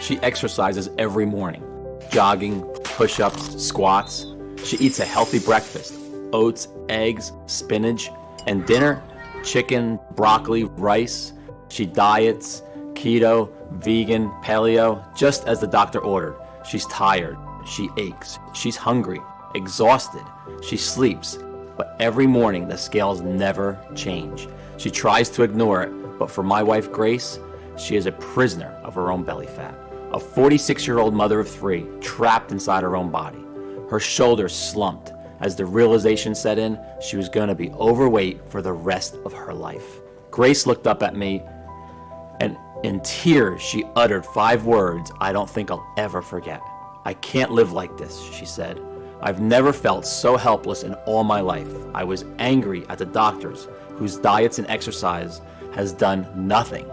She exercises every morning, jogging, push-ups, squats. She eats a healthy breakfast, oats, eggs, spinach, and dinner, chicken, broccoli, rice. She diets, keto, vegan, paleo, just as the doctor ordered. She's tired, she aches, she's hungry, exhausted, she sleeps, but every morning the scales never change. She tries to ignore it, but for my wife Grace, she is a prisoner of her own belly fat. A 46-year-old mother of 3, trapped inside her own body. Her shoulders slumped as the realization set in she was going to be overweight for the rest of her life. Grace looked up at me, and in tears she uttered 5 words I don't think I'll ever forget. "I can't live like this," she said. "I've never felt so helpless in all my life. I was angry at the doctors whose diets and exercise has done nothing.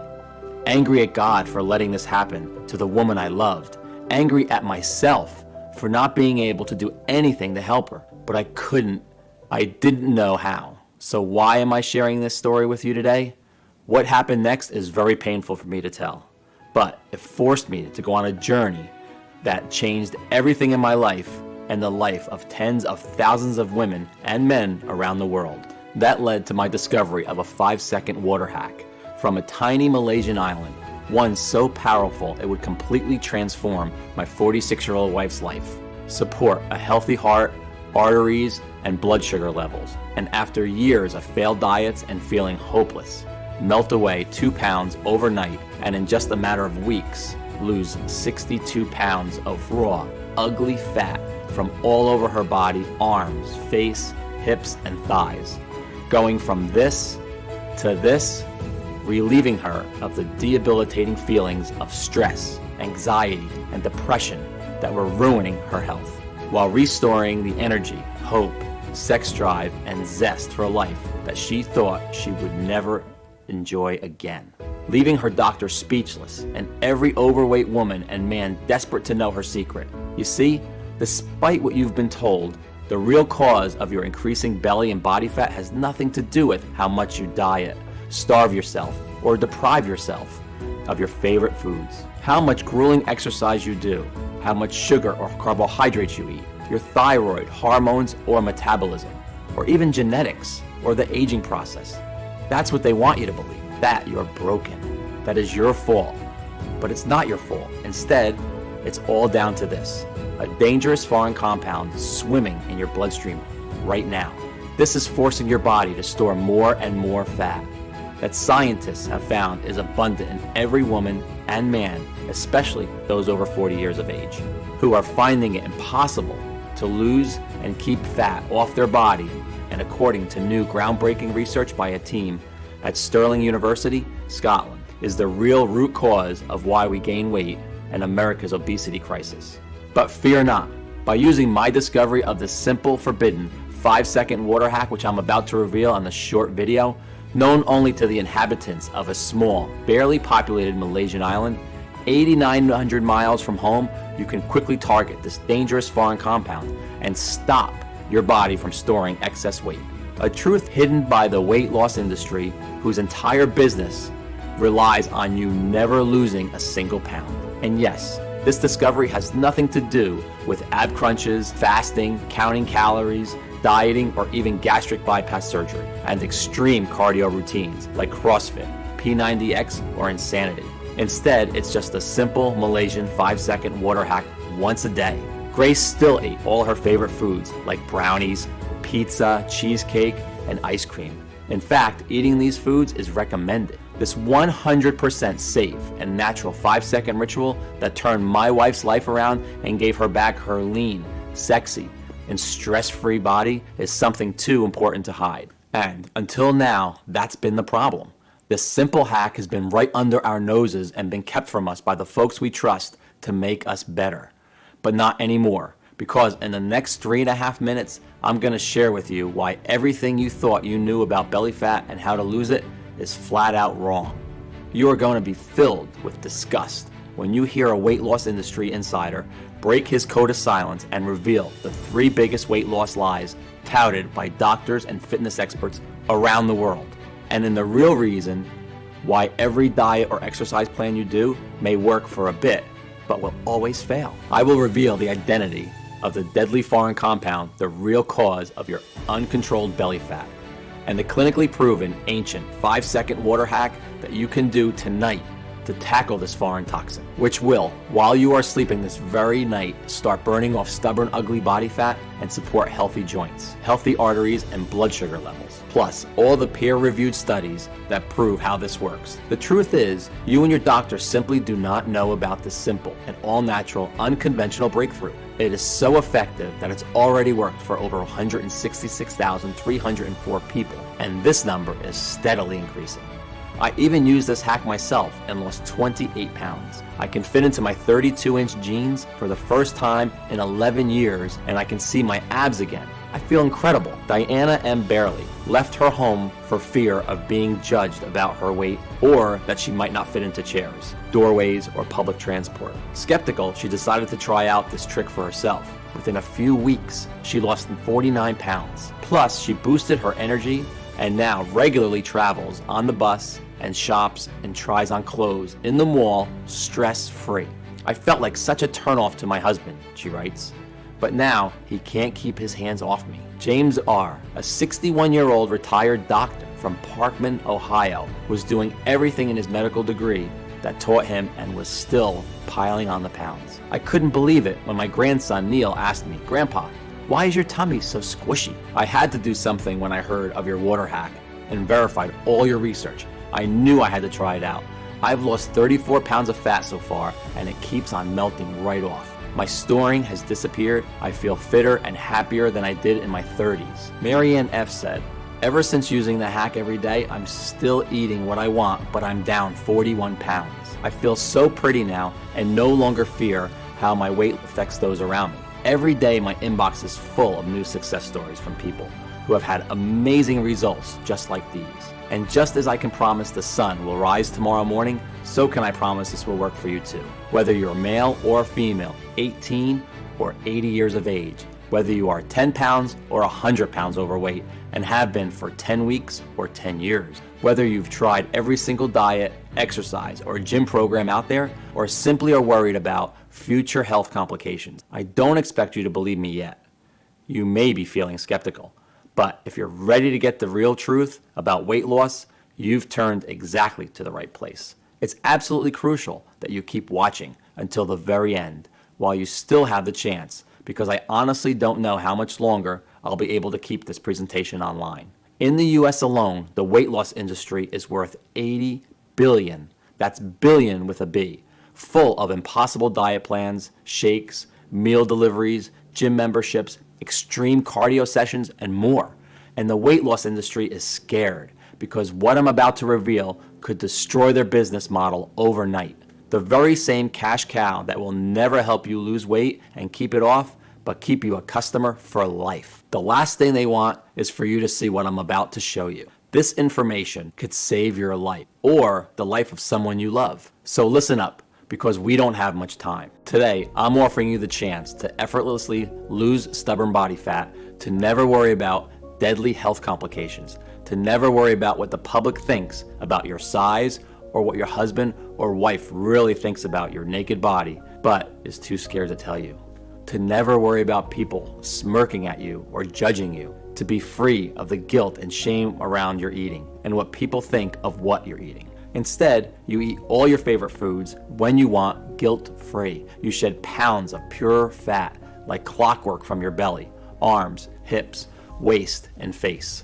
Angry at God for letting this happen to the woman I loved. Angry at myself for not being able to do anything to help her. But I didn't know how. So why am I sharing this story with you today? What happened next is very painful for me to tell. But it forced me to go on a journey that changed everything in my life and the life of tens of thousands of women and men around the world. That led to my discovery of a 5-second water hack from a tiny Malaysian island, one so powerful it would completely transform my 46-year-old wife's life, support a healthy heart, arteries, and blood sugar levels, and after years of failed diets and feeling hopeless, melt away 2 pounds overnight, and in just a matter of weeks, lose 62 pounds of raw, ugly fat from all over her body, arms, face, hips, and thighs. Going from this to this, relieving her of the debilitating feelings of stress, anxiety, and depression that were ruining her health, while restoring the energy, hope, sex drive, and zest for life that she thought she would never enjoy again. Leaving her doctor speechless and every overweight woman and man desperate to know her secret. You see, despite what you've been told, the real cause of your increasing belly and body fat has nothing to do with how much you diet, starve yourself, or deprive yourself of your favorite foods, how much grueling exercise you do, how much sugar or carbohydrates you eat, your thyroid, hormones, or metabolism, or even genetics, or the aging process. That's what they want you to believe, that you're broken, that is your fault. But it's not your fault. Instead, it's all down to this: a dangerous foreign compound swimming in your bloodstream right now. This is forcing your body to store more and more fat that scientists have found is abundant in every woman and man, especially those over 40 years of age, who are finding it impossible to lose and keep fat off their body. And according to new groundbreaking research by a team at Stirling University, Scotland, is the real root cause of why we gain weight and America's obesity crisis. But fear not. By using my discovery of the simple, forbidden 5-second water hack, which I'm about to reveal on this short video, known only to the inhabitants of a small, barely populated Malaysian island, 8,900 miles from home, you can quickly target this dangerous foreign compound and stop your body from storing excess weight. A truth hidden by the weight loss industry, whose entire business relies on you never losing a single pound. And yes, this discovery has nothing to do with ab crunches, fasting, counting calories, dieting, or even gastric bypass surgery, and extreme cardio routines like CrossFit, P90X, or insanity. Instead, it's just a simple Malaysian 5-second water hack once a day. Grace still ate all her favorite foods like brownies, pizza, cheesecake, and ice cream. In fact, eating these foods is recommended. This 100% safe and natural 5-second ritual that turned my wife's life around and gave her back her lean, sexy, and stress-free body is something too important to hide. And until now, that's been the problem. This simple hack has been right under our noses and been kept from us by the folks we trust to make us better. But not anymore, because in the next 3.5 minutes, I'm going to share with you why everything you thought you knew about belly fat and how to lose it is flat out wrong. You are going to be filled with disgust when you hear a weight loss industry insider break his code of silence and reveal the 3 biggest weight loss lies touted by doctors and fitness experts around the world. And in the real reason why every diet or exercise plan you do may work for a bit, but will always fail. I will reveal the identity of the deadly foreign compound, the real cause of your uncontrolled belly fat, and the clinically proven ancient 5-second water hack that you can do tonight to tackle this foreign toxin, which will, while you are sleeping this very night, start burning off stubborn, ugly body fat and support healthy joints, healthy arteries, and blood sugar levels. Plus, all the peer-reviewed studies that prove how this works. The truth is, you and your doctor simply do not know about this simple and all-natural, unconventional breakthrough. It is so effective that it's already worked for over 166,304 people, and this number is steadily increasing. I even used this hack myself and lost 28 pounds. I can fit into my 32-inch jeans for the first time in 11 years, and I can see my abs again. I feel incredible. Diana M. Barely left her home for fear of being judged about her weight or that she might not fit into chairs, doorways, or public transport. Skeptical, she decided to try out this trick for herself. Within a few weeks, she lost 49 pounds. Plus, she boosted her energy and now regularly travels on the bus and shops and tries on clothes in the mall stress-free. I felt like such a turnoff to my husband, she writes, but now he can't keep his hands off me. James R., a 61-year-old retired doctor from Parkman, Ohio, was doing everything in his medical degree that taught him and was still piling on the pounds. I couldn't believe it when my grandson Neil asked me, "Grandpa, why is your tummy so squishy?" I had to do something when I heard of your water hack and verified all your research. I knew I had to try it out. I've lost 34 pounds of fat so far, and it keeps on melting right off. My storing has disappeared. I feel fitter and happier than I did in my 30s. Marianne F. said, "Ever since using the hack every day, I'm still eating what I want, but I'm down 41 pounds. I feel so pretty now and no longer fear how my weight affects those around me. Every day my inbox is full of new success stories from people who have had amazing results just like these. And just as I can promise the sun will rise tomorrow morning, so can I promise this will work for you too. Whether you're male or female, 18 or 80 years of age, whether you are 10 pounds or 100 pounds overweight and have been for 10 weeks or 10 years, whether you've tried every single diet, exercise, or gym program out there, or simply are worried about future health complications. I don't expect you to believe me yet. You may be feeling skeptical, but if you're ready to get the real truth about weight loss, you've turned exactly to the right place. It's absolutely crucial that you keep watching until the very end while you still have the chance, because I honestly don't know how much longer I'll be able to keep this presentation online. In the US alone, the weight loss industry is worth $80 billion. That's billion with a B. Full of impossible diet plans, shakes, meal deliveries, gym memberships, extreme cardio sessions, and more. And the weight loss industry is scared because what I'm about to reveal could destroy their business model overnight. The very same cash cow that will never help you lose weight and keep it off, but keep you a customer for life. The last thing they want is for you to see what I'm about to show you. This information could save your life or the life of someone you love. So listen up, because we don't have much time. Today, I'm offering you the chance to effortlessly lose stubborn body fat, to never worry about deadly health complications, to never worry about what the public thinks about your size or what your husband or wife really thinks about your naked body, but is too scared to tell you. To never worry about people smirking at you or judging you, to be free of the guilt and shame around your eating and what people think of what you're eating. Instead, you eat all your favorite foods when you want, guilt-free. You shed pounds of pure fat like clockwork from your belly, arms, hips, waist, and face.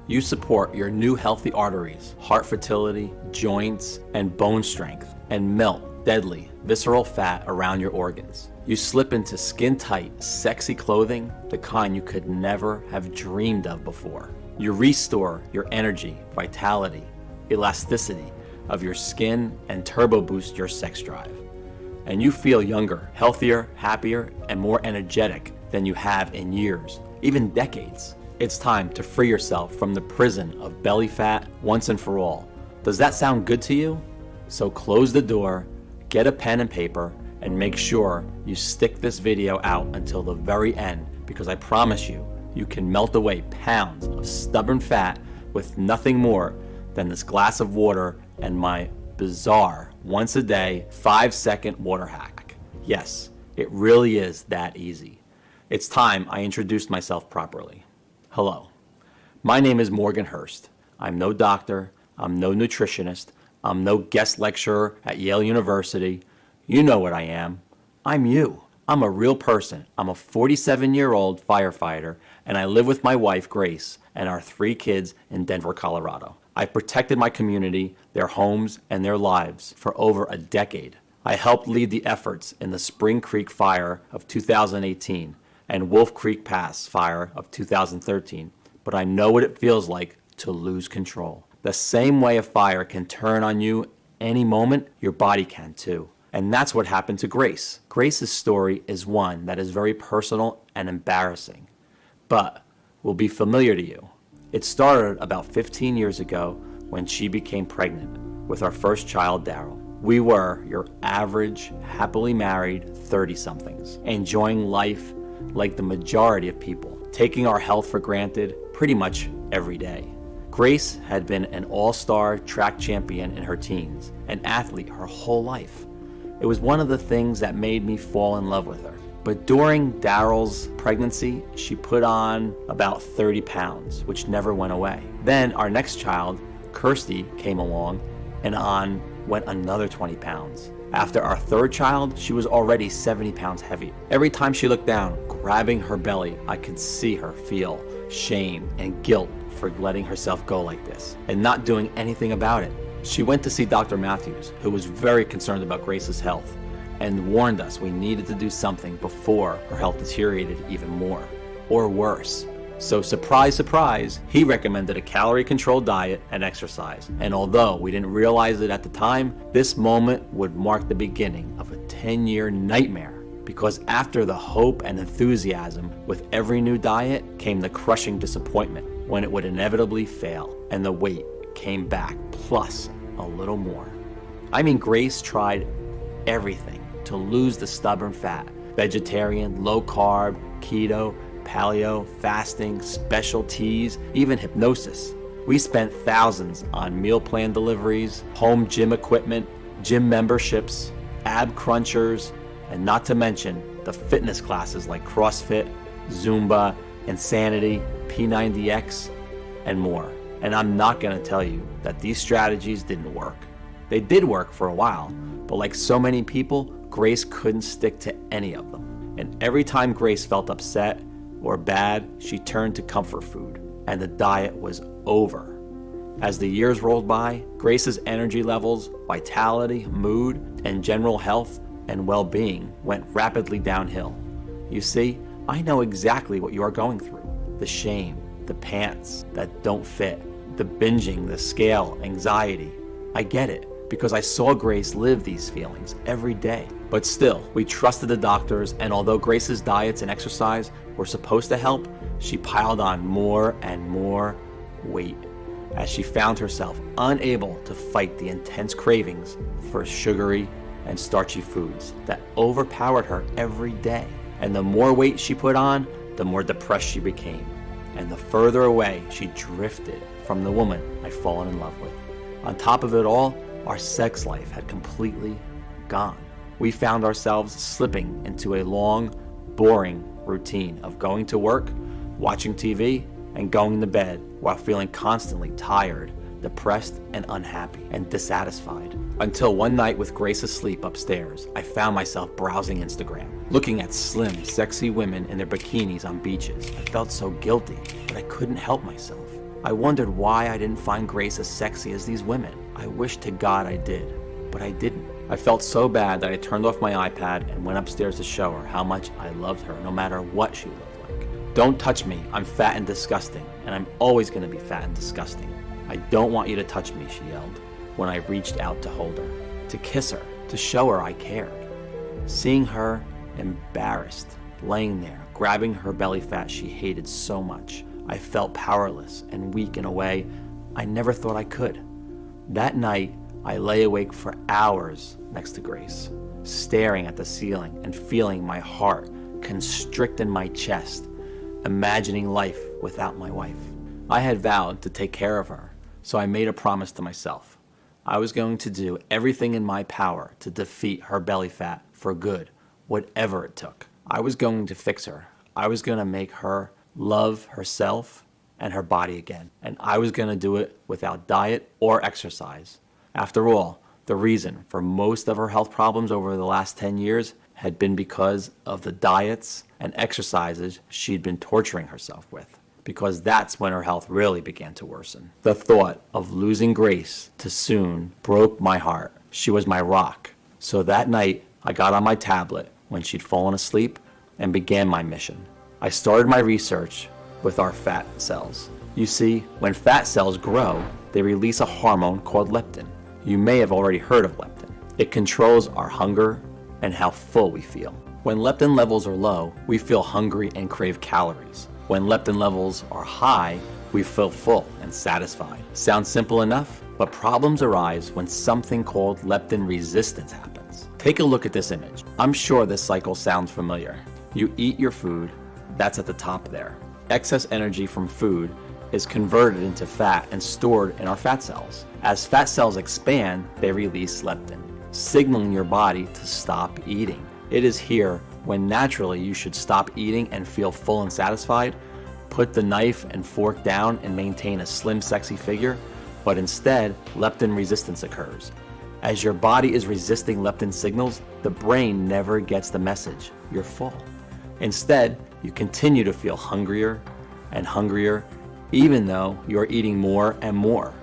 You support your new healthy arteries, heart fertility, joints, and bone strength, and melt deadly, visceral fat around your organs. You slip into skin-tight, sexy clothing, the kind you could never have dreamed of before. You restore your energy, vitality, elasticity of your skin, and turbo boost your sex drive. And you feel younger, healthier, happier, and more energetic than you have in years, even decades. It's time to free yourself from the prison of belly fat once and for all. Does that sound good to you? So close the door, get a pen and paper, and make sure you stick this video out until the very end, because I promise you, you can melt away pounds of stubborn fat with nothing more than this glass of water and my bizarre once a day 5-second water hack. Yes, it really is that easy. It's time I introduced myself properly. Hello, my name is Morgan Hurst. I'm no doctor, I'm no nutritionist, I'm no guest lecturer at Yale University. You know what I am. I'm you. I'm a real person. I'm a 47-year-old firefighter, and I live with my wife, Grace, and our 3 kids in Denver, Colorado. I've protected my community, their homes, and their lives for over a decade. I helped lead the efforts in the Spring Creek Fire of 2018 and Wolf Creek Pass Fire of 2013, but I know what it feels like to lose control. The same way a fire can turn on you any moment, your body can too. And that's what happened to Grace. Grace's story is one that is very personal and embarrassing, but will be familiar to you. It started about 15 years ago when she became pregnant with our first child, Daryl. We were your average, happily married 30-somethings, enjoying life like the majority of people, taking our health for granted pretty much every day. Grace had been an all-star track champion in her teens, an athlete her whole life. It was one of the things that made me fall in love with her. But during Daryl's pregnancy, she put on about 30 pounds, which never went away. Then our next child, Kirsty, came along, and on went another 20 pounds. After our third child, she was already 70 pounds heavier. Every time she looked down, grabbing her belly, I could see her feel shame and guilt for letting herself go like this and not doing anything about it. She went to see Dr. Matthews, who was very concerned about Grace's health and warned us we needed to do something before her health deteriorated even more or worse. So surprise, surprise, he recommended a calorie-controlled diet and exercise. And although we didn't realize it at the time, this moment would mark the beginning of a 10-year nightmare. Because after the hope and enthusiasm with every new diet came the crushing disappointment when it would inevitably fail and the weight came back plus a little more. I mean, Grace tried everything to lose the stubborn fat. Vegetarian, low carb, keto, paleo, fasting, special teas, even hypnosis. We spent thousands on meal plan deliveries, home gym equipment, gym memberships, ab crunchers, and not to mention the fitness classes like CrossFit, Zumba, Insanity, P90X, and more. And I'm not going to tell you that these strategies didn't work. They did work for a while, but like so many people, Grace couldn't stick to any of them. And every time Grace felt upset or bad, she turned to comfort food, and the diet was over. As the years rolled by, Grace's energy levels, vitality, mood, and general health and well-being went rapidly downhill. You see, I know exactly what you are going through. The shame, the pants that don't fit, the binging, the scale, anxiety. I get it, because I saw Grace live these feelings every day. But still, we trusted the doctors, and although Grace's diets and exercise were supposed to help, she piled on more and more weight as she found herself unable to fight the intense cravings for sugary and starchy foods that overpowered her every day. And the more weight she put on, the more depressed she became, and the further away she drifted from the woman I'd fallen in love with. On top of it all, our sex life had completely gone. We found ourselves slipping into a long, boring routine of going to work, watching TV, and going to bed while feeling constantly tired, depressed, and unhappy, and dissatisfied. Until one night with Grace asleep upstairs, I found myself browsing Instagram, looking at slim, sexy women in their bikinis on beaches. I felt so guilty, but I couldn't help myself. I wondered why I didn't find Grace as sexy as these women. I wished to God I did, but I didn't. I felt so bad that I turned off my iPad and went upstairs to show her how much I loved her no matter what she looked like. Don't touch me, I'm fat and disgusting, and I'm always gonna be fat and disgusting. I don't want you to touch me, she yelled when I reached out to hold her, to kiss her, to show her I cared. Seeing her embarrassed, laying there, grabbing her belly fat she hated so much, I felt powerless and weak in a way I never thought I could. That night, I lay awake for hours next to Grace, staring at the ceiling and feeling my heart constrict in my chest, imagining life without my wife. I had vowed to take care of her, so I made a promise to myself. I was going to do everything in my power to defeat her belly fat for good, whatever it took. I was going to fix her. I was going to make her love herself and her body again. And I was going to do it without diet or exercise. After all, the reason for most of her health problems over the last 10 years had been because of the diets and exercises she'd been torturing herself with. Because that's when her health really began to worsen. The thought of losing Grace too soon broke my heart. She was my rock. So that night, I got on my tablet when she'd fallen asleep and began my mission. I started my research with our fat cells. You see, when fat cells grow, they release a hormone called leptin. You may have already heard of leptin. It controls our hunger and how full we feel. When leptin levels are low, we feel hungry and crave calories. When leptin levels are high, we feel full and satisfied. Sounds simple enough, but problems arise when something called leptin resistance happens. Take a look at this image. I'm sure this cycle sounds familiar. You eat your food, that's at the top there. Excess energy from food is converted into fat and stored in our fat cells. As fat cells expand, they release leptin, signaling your body to stop eating. It is here when naturally you should stop eating and feel full and satisfied, put the knife and fork down and maintain a slim, sexy figure, but instead, leptin resistance occurs. As your body is resisting leptin signals, the brain never gets the message, you're full. Instead, you continue to feel hungrier and hungrier, even though you're eating more and more,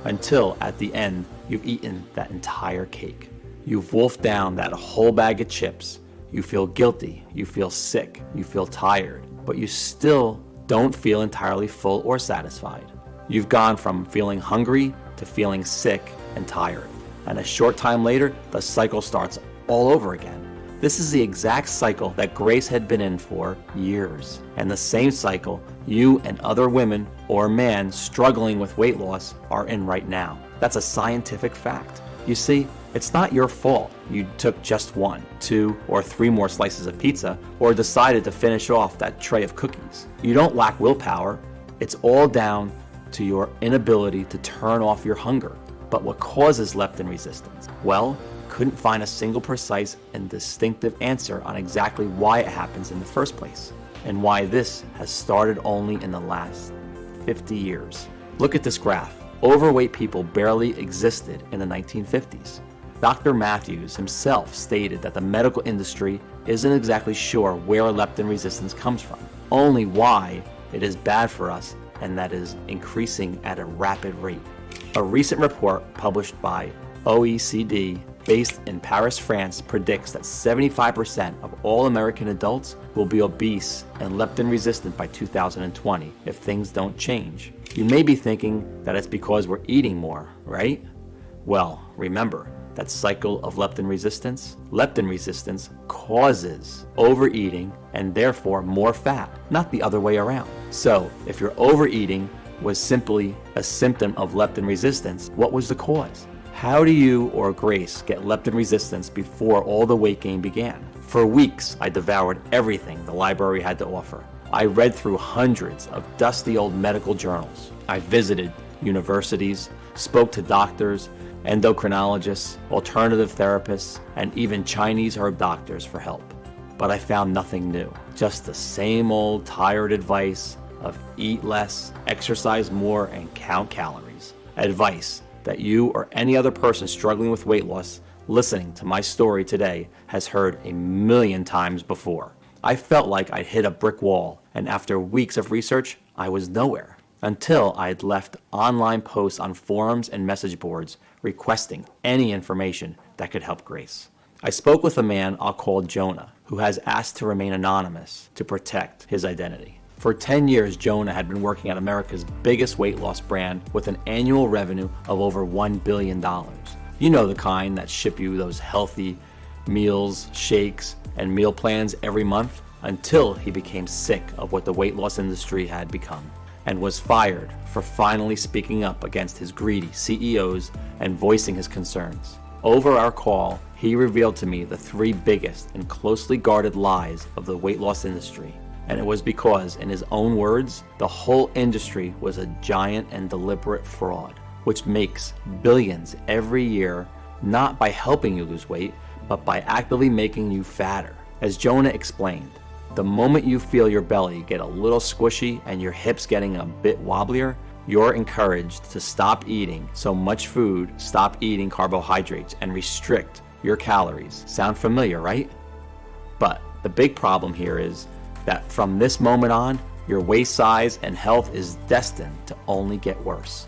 until at the end, you've eaten that entire cake. You've wolfed down that whole bag of chips. You feel guilty, you feel sick, you feel tired, but you still don't feel entirely full or satisfied. You've gone from feeling hungry to feeling sick and tired. And a short time later, the cycle starts all over again. This is the exact cycle that Grace had been in for years. And the same cycle you and other women or men struggling with weight loss are in right now. That's a scientific fact. You see, it's not your fault you took just 1, 2, or 3 more slices of pizza or decided to finish off that tray of cookies. You don't lack willpower. It's all down to your inability to turn off your hunger. But what causes leptin resistance? Well, couldn't find a single precise and distinctive answer on exactly why it happens in the first place, and why this has started only in the last 50 years. Look at this graph. Overweight people barely existed in the 1950s. Dr. Matthews himself stated that the medical industry isn't exactly sure where leptin resistance comes from, only why it is bad for us and that is increasing at a rapid rate. A recent report published by OECD based in Paris, France, predicts that 75% of all American adults will be obese and leptin resistant by 2020 if things don't change. You may be thinking that it's because we're eating more, right? Well, remember that cycle of leptin resistance. Leptin resistance causes overeating and therefore more fat, not the other way around. So if your overeating was simply a symptom of leptin resistance, what was the cause? How do you or Grace get leptin resistance before all the weight gain began? For weeks, I devoured everything the library had to offer. I read through hundreds of dusty old medical journals. I visited universities, spoke to doctors, endocrinologists, alternative therapists, and even Chinese herb doctors for help. But I found nothing new. Just the same old tired advice of eat less, exercise more, and count calories. Advice that you or any other person struggling with weight loss listening to my story today has heard a million times before. I felt like I'd hit a brick wall, and after weeks of research, I was nowhere. Until I had left online posts on forums and message boards requesting any information that could help Grace. I spoke with a man I'll call Jonah, who has asked to remain anonymous to protect his identity. For 10 years, Jonah had been working at America's biggest weight loss brand with an annual revenue of over $1 billion. You know, the kind that ship you those healthy meals, shakes, and meal plans every month, until he became sick of what the weight loss industry had become and was fired for finally speaking up against his greedy CEOs and voicing his concerns. Over our call, he revealed to me the 3 biggest and closely guarded lies of the weight loss industry. And it was because, in his own words, the whole industry was a giant and deliberate fraud. which makes billions every year, not by helping you lose weight, but by actively making you fatter. As Jonah explained, the moment you feel your belly get a little squishy and your hips getting a bit wobblier, you're encouraged to stop eating so much food, stop eating carbohydrates, and restrict your calories. Sound familiar, right? But the big problem here is that from this moment on, your waist size and health is destined to only get worse,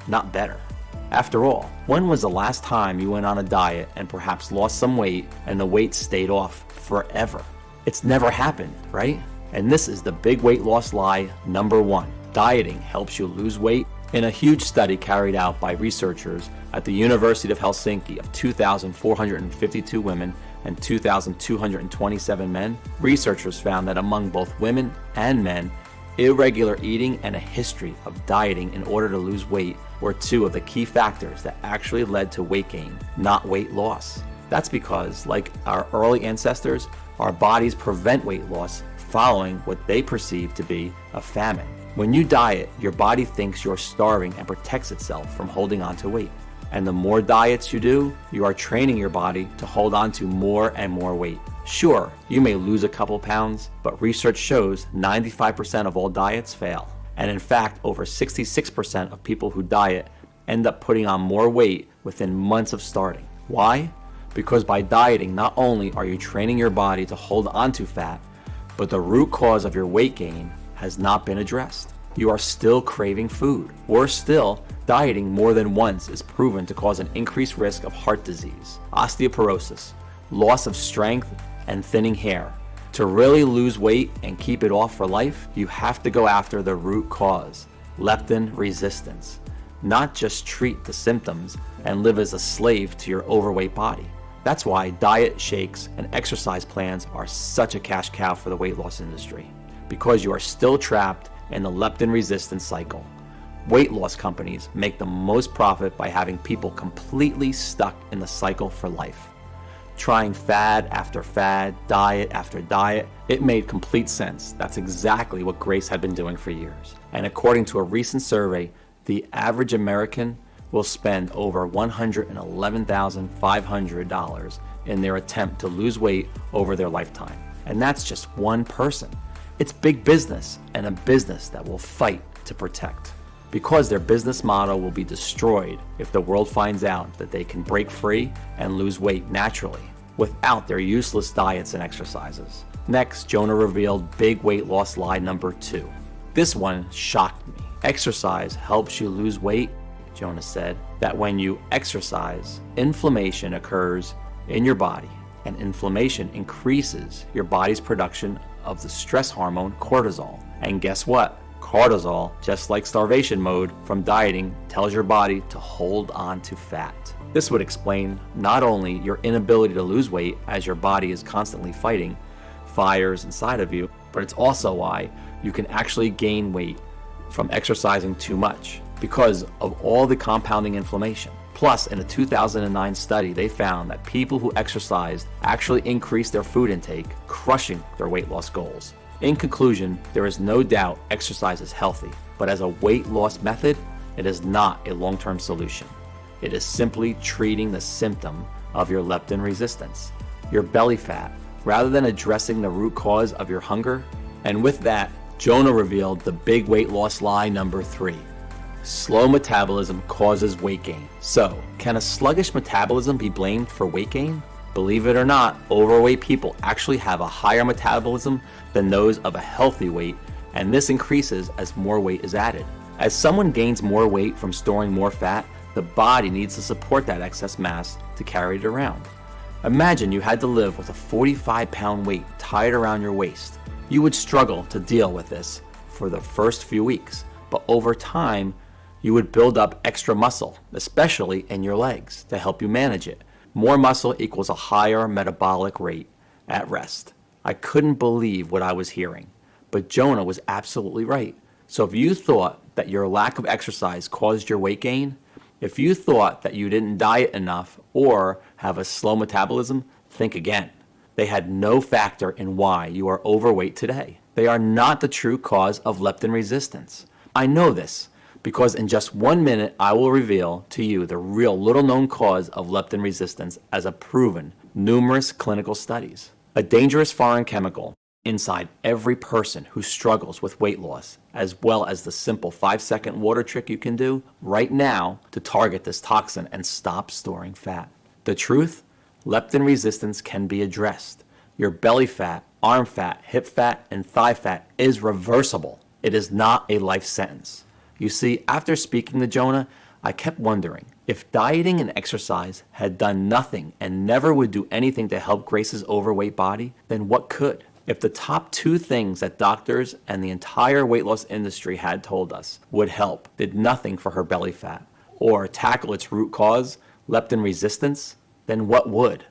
not better. After all, when was the last time you went on a diet and perhaps lost some weight and the weight stayed off forever? It's never happened, right? And this is the big weight loss lie number 1. Dieting helps you lose weight. In a huge study carried out by researchers at the University of Helsinki of 2,452 women and 2,227 men, researchers found that among both women and men, irregular eating and a history of dieting in order to lose weight were 2 of the key factors that actually led to weight gain, not weight loss. That's because, like our early ancestors, our bodies prevent weight loss following what they perceive to be a famine. When you diet, your body thinks you're starving and protects itself from holding on to weight. And the more diets you do, you are training your body to hold on to more and more weight. Sure, you may lose a couple pounds, but research shows 95% of all diets fail. And in fact, over 66% of people who diet end up putting on more weight within months of starting. Why? Because by dieting, not only are you training your body to hold on to fat, but the root cause of your weight gain has not been addressed. You are still craving food. Worse still, dieting more than once is proven to cause an increased risk of heart disease, osteoporosis, loss of strength, and thinning hair. To really lose weight and keep it off for life, you have to go after the root cause, leptin resistance, not just treat the symptoms and live as a slave to your overweight body. That's why diet shakes and exercise plans are such a cash cow for the weight loss industry, because you are still trapped in the leptin resistance cycle. Weight loss companies make the most profit by having people completely stuck in the cycle for life. Trying fad after fad, diet after diet, it made complete sense. That's exactly what Grace had been doing for years. And according to a recent survey, the average American will spend over $111,500 in their attempt to lose weight over their lifetime. And that's just one person. It's big business, and a business that will fight to protect. Because their business model will be destroyed if the world finds out that they can break free and lose weight naturally without their useless diets and exercises. Next, Jonah revealed big weight loss lie number 2. This one shocked me. Exercise helps you lose weight. Jonah said that when you exercise, inflammation occurs in your body, and inflammation increases your body's production of the stress hormone cortisol. And guess what? Cortisol, just like starvation mode from dieting, tells your body to hold on to fat. This would explain not only your inability to lose weight as your body is constantly fighting fires inside of you, but it's also why you can actually gain weight from exercising too much because of all the compounding inflammation. Plus, in a 2009 study, they found that people who exercised actually increased their food intake, crushing their weight loss goals. In conclusion, there is no doubt exercise is healthy, but as a weight loss method, it is not a long-term solution. It is simply treating the symptom of your leptin resistance, your belly fat, rather than addressing the root cause of your hunger. And with that, Jonah revealed the big weight loss lie number 3. Slow metabolism causes weight gain. So, can a sluggish metabolism be blamed for weight gain? Believe it or not, overweight people actually have a higher metabolism than those of a healthy weight, and this increases as more weight is added. As someone gains more weight from storing more fat, the body needs to support that excess mass to carry it around. Imagine you had to live with a 45-pound weight tied around your waist. You would struggle to deal with this for the first few weeks, but over time, you would build up extra muscle, especially in your legs, to help you manage it. More muscle equals a higher metabolic rate at rest. I couldn't believe what I was hearing, but Jonah was absolutely right. So if you thought that your lack of exercise caused your weight gain, if you thought that you didn't diet enough or have a slow metabolism, think again. They had no factor in why you are overweight today. They are not the true cause of leptin resistance. I know this, because in just 1 minute, I will reveal to you the real little-known cause of leptin resistance as a proven numerous clinical studies. A dangerous foreign chemical inside every person who struggles with weight loss, as well as the simple 5-second water trick you can do right now to target this toxin and stop storing fat. The truth? Leptin resistance can be addressed. Your belly fat, arm fat, hip fat, and thigh fat is reversible. It is not a life sentence. You see, after speaking to Jonah, I kept wondering, if dieting and exercise had done nothing and never would do anything to help Grace's overweight body, then what could? If the top 2 things that doctors and the entire weight loss industry had told us would help did nothing for her belly fat or tackle its root cause, leptin resistance, then what would?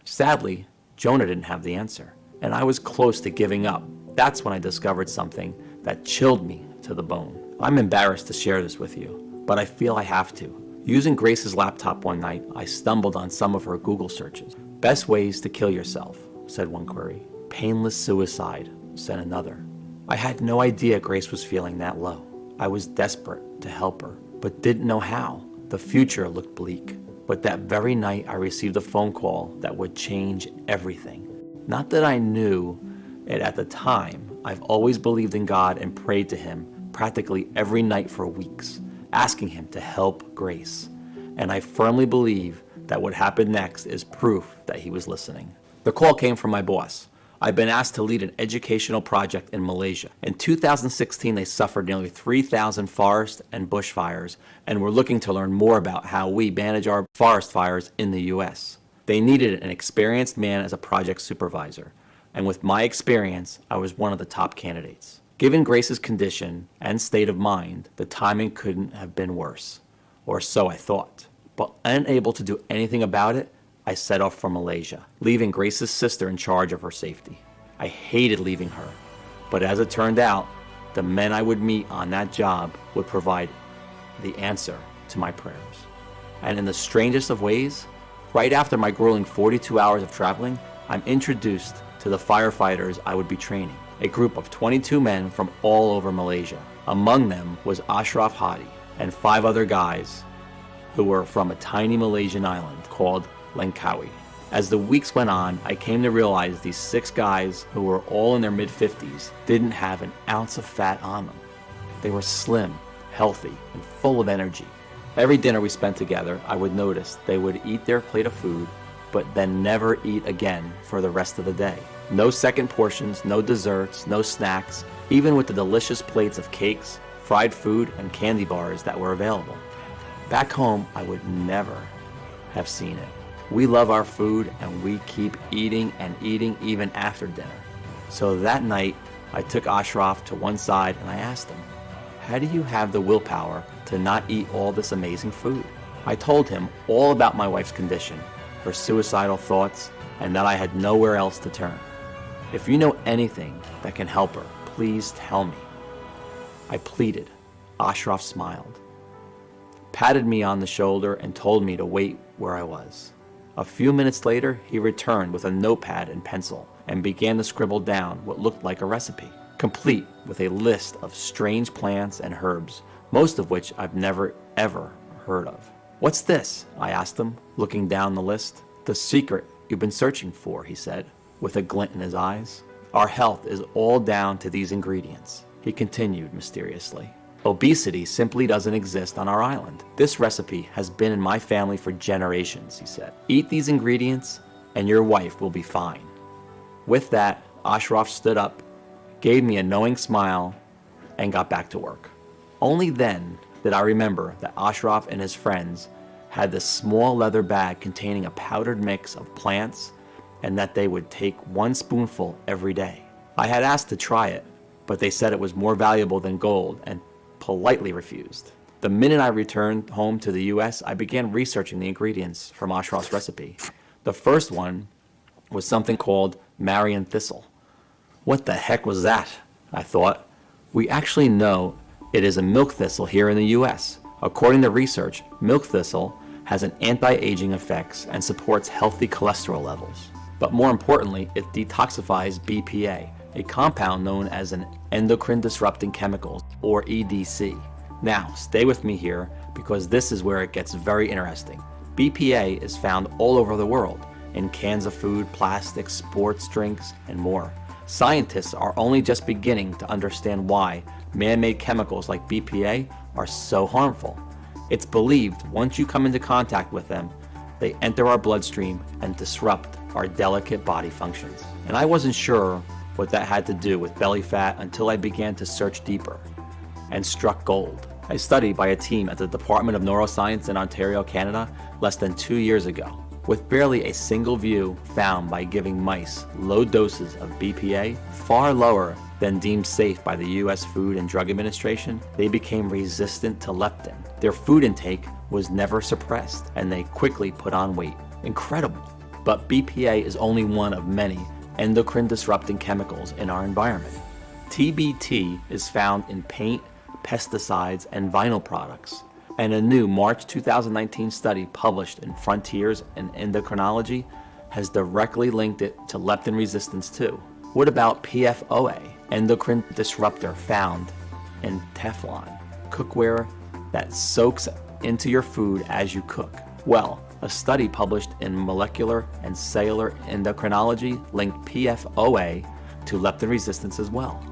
Sadly, Jonah didn't have the answer, and I was close to giving up. That's when I discovered something that chilled me to the bone. I'm embarrassed to share this with you, but I feel I have to. Using Grace's laptop one night, I stumbled on some of her Google searches. Best ways to kill yourself, said one query. Painless suicide, said another. I had no idea Grace was feeling that low. I was desperate to help her, but didn't know how. The future looked bleak. But that very night, I received a phone call that would change everything. Not that I knew it at the time. I've always believed in God and prayed to Him practically every night for weeks, asking Him to help Grace. And I firmly believe that what happened next is proof that He was listening. The call came from my boss. I've been asked to lead an educational project in Malaysia. In 2016, they suffered nearly 3,000 forest and bushfires and were looking to learn more about how we manage our forest fires in the U.S. They needed an experienced man as a project supervisor, and with my experience, I was one of the top candidates. Given Grace's condition and state of mind, the timing couldn't have been worse, or so I thought. But unable to do anything about it, I set off for Malaysia, leaving Grace's sister in charge of her safety. I hated leaving her, but as it turned out, the men I would meet on that job would provide the answer to my prayers. And in the strangest of ways, right after my grueling 42 hours of traveling, I'm introduced to the firefighters I would be training, a group of 22 men from all over Malaysia. Among them was Ashraf Hadi and 5 other guys who were from a tiny Malaysian island called Langkawi. As the weeks went on, I came to realize these 6 guys, who were all in their mid-50s, didn't have an ounce of fat on them. They were slim, healthy, and full of energy. Every dinner we spent together, I would notice they would eat their plate of food, but then never eat again for the rest of the day. No second portions, no desserts, no snacks, even with the delicious plates of cakes, fried food, and candy bars that were available. Back home, I would never have seen it. We love our food and we keep eating and eating even after dinner. So that night, I took Ashraf to one side and I asked him, how do you have the willpower to not eat all this amazing food? I told him all about my wife's condition, her suicidal thoughts, and that I had nowhere else to turn. If you know anything that can help her, please tell me. I pleaded. Ashraf smiled, patted me on the shoulder, and told me to wait where I was. A few minutes later, he returned with a notepad and pencil and began to scribble down what looked like a recipe, complete with a list of strange plants and herbs, most of which I've never ever heard of. What's this? I asked him, looking down the list. The secret you've been searching for, he said, with a glint in his eyes. Our health is all down to these ingredients, he continued mysteriously. Obesity simply doesn't exist on our island. This recipe has been in my family for generations, he said. Eat these ingredients and your wife will be fine. With that, Ashraf stood up, gave me a knowing smile, and got back to work. Only then did I remember that Ashraf and his friends had this small leather bag containing a powdered mix of plants and that they would take 1 spoonful every day. I had asked to try it, but they said it was more valuable than gold and politely refused. The minute I returned home to the US, I began researching the ingredients from Ashraf's recipe. The first one was something called Marian thistle. What the heck was that? I thought. We actually know it is a milk thistle here in the US. According to research, milk thistle has an anti-aging effects and supports healthy cholesterol levels. But more importantly, it detoxifies BPA, a compound known as an endocrine disrupting chemical, or EDC. Now, stay with me here because this is where it gets very interesting. BPA is found all over the world, in cans of food, plastics, sports drinks, and more. Scientists are only just beginning to understand why man-made chemicals like BPA are so harmful. It's believed once you come into contact with them, they enter our bloodstream and disrupt our delicate body functions. And I wasn't sure what that had to do with belly fat until I began to search deeper and struck gold. A study by a team at the Department of Neuroscience in Ontario, Canada, less than 2 years ago, with barely a single view found by giving mice low doses of BPA, far lower than deemed safe by the US Food and Drug Administration, they became resistant to leptin. Their food intake was never suppressed, and they quickly put on weight. Incredible. But BPA is only one of many endocrine disrupting chemicals in our environment. TBT is found in paint, pesticides, and vinyl products. And a new March 2019 study published in Frontiers in Endocrinology has directly linked it to leptin resistance too. What about PFOA, endocrine disruptor found in Teflon, cookware that soaks into your food as you cook? Well, a study published in Molecular and Cellular Endocrinology linked PFOA to leptin resistance as well.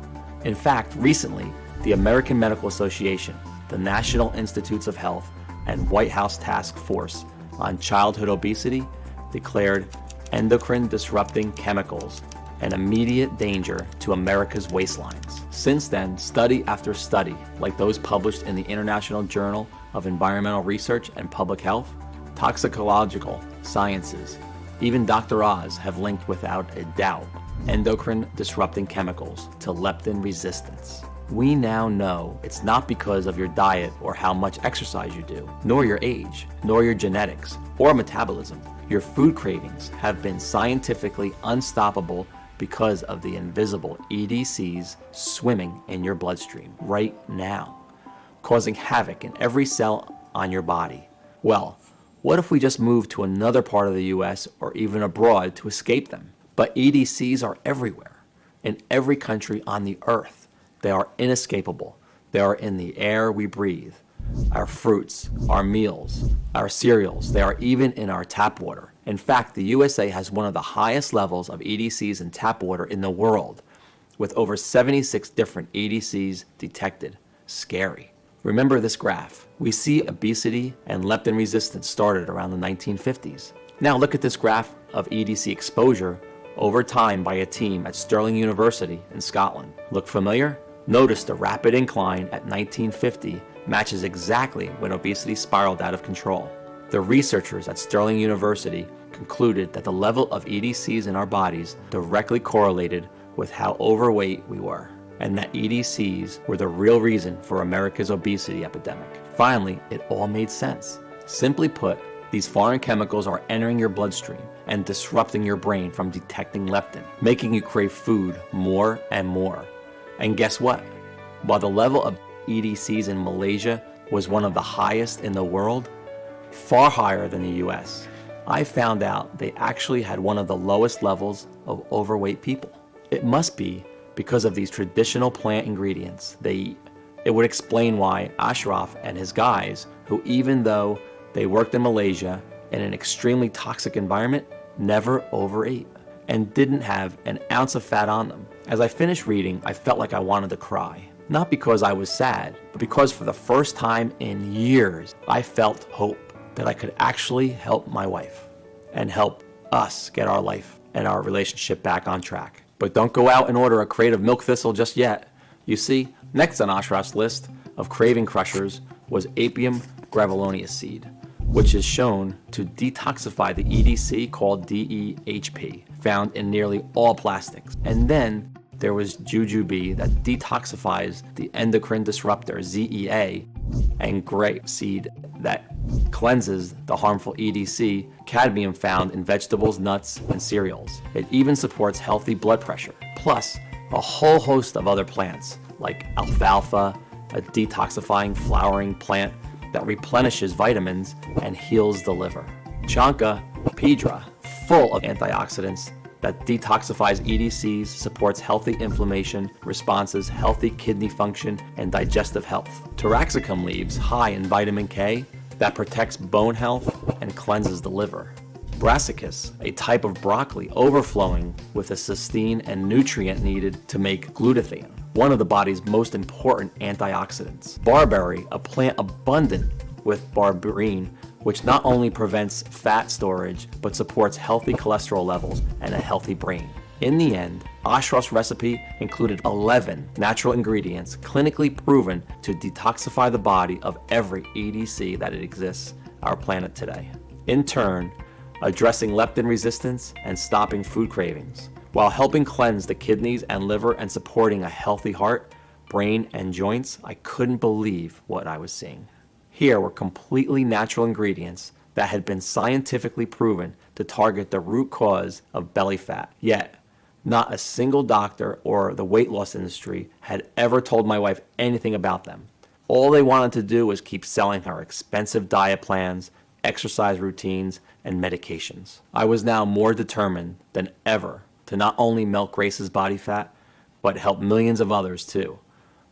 In fact, recently, the American Medical Association, the National Institutes of Health, and White House Task Force on Childhood Obesity declared endocrine disrupting chemicals an immediate danger to America's waistlines. Since then, study after study, like those published in the International Journal of Environmental Research and Public Health, Toxicological Sciences, even Dr. Oz have linked without a doubt endocrine disrupting chemicals to leptin resistance. We now know it's not because of your diet or how much exercise you do, nor your age, nor your genetics, or metabolism. Your food cravings have been scientifically unstoppable because of the invisible EDCs swimming in your bloodstream right now, causing havoc in every cell on your body. Well, what if we just moved to another part of the US or even abroad to escape them? But EDCs are everywhere, in every country on the earth. They are inescapable. They are in the air we breathe, our fruits, our meals, our cereals. They are even in our tap water. In fact, the USA has one of the highest levels of EDCs in tap water in the world, with over 76 different EDCs detected. Scary. Remember this graph. We see obesity and leptin resistance started around the 1950s. Now look at this graph of EDC exposure over time by a team at Stirling University in Scotland. Look familiar? Notice the rapid incline at 1950 matches exactly when obesity spiraled out of control. The researchers at Stirling University concluded that the level of EDCs in our bodies directly correlated with how overweight we were, and that EDCs were the real reason for America's obesity epidemic. Finally, it all made sense. Simply put, these foreign chemicals are entering your bloodstream and disrupting your brain from detecting leptin, making you crave food more and more. And guess what? While the level of EDCs in Malaysia was one of the highest in the world, far higher than the US, I found out they actually had one of the lowest levels of overweight people. It must be because of these traditional plant ingredients they eat. It would explain why Ashraf and his guys, who even though they worked in Malaysia in an extremely toxic environment, never overate and didn't have an ounce of fat on them. As I finished reading, I felt like I wanted to cry. Not because I was sad, but because for the first time in years, I felt hope that I could actually help my wife and help us get our life and our relationship back on track. But don't go out and order a crate of milk thistle just yet. You see, next on Ashraf's list of craving crushers was Apium graveolonius seed, which is shown to detoxify the EDC called DEHP, found in nearly all plastics. And then there was jujube that detoxifies the endocrine disruptor ZEA, and grape seed that cleanses the harmful EDC, cadmium found in vegetables, nuts, and cereals. It even supports healthy blood pressure, plus a whole host of other plants like alfalfa, a detoxifying flowering plant that replenishes vitamins and heals the liver. Chanca pedra, full of antioxidants that detoxifies EDCs, supports healthy inflammation responses, healthy kidney function, and digestive health. Taraxacum leaves, high in vitamin K, that protects bone health and cleanses the liver. Brassicas, a type of broccoli overflowing with a cysteine and nutrient needed to make glutathione, one of the body's most important antioxidants. Barberry, a plant abundant with berberine, which not only prevents fat storage, but supports healthy cholesterol levels and a healthy brain. In the end, Ashraf's recipe included 11 natural ingredients clinically proven to detoxify the body of every EDC that it exists on our planet today. In turn, addressing leptin resistance and stopping food cravings, while helping cleanse the kidneys and liver and supporting a healthy heart, brain, and joints. I couldn't believe what I was seeing. Here were completely natural ingredients that had been scientifically proven to target the root cause of belly fat. Yet, not a single doctor or the weight loss industry had ever told my wife anything about them. All they wanted to do was keep selling her expensive diet plans, exercise routines, and medications. I was now more determined than ever to not only melt Grace's body fat, but help millions of others too.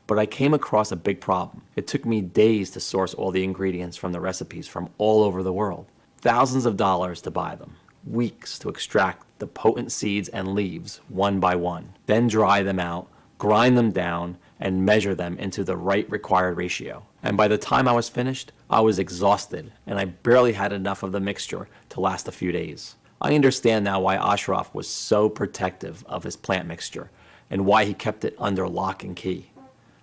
But I came across a big problem. It took me days to source all the ingredients from the recipes from all over the world. Thousands of dollars to buy them. Weeks to extract the potent seeds and leaves one by one. Then dry them out, grind them down, and measure them into the right required ratio. And by the time I was finished, I was exhausted, and I barely had enough of the mixture to last a few days. I understand now why Ashraf was so protective of his plant mixture, and why he kept it under lock and key.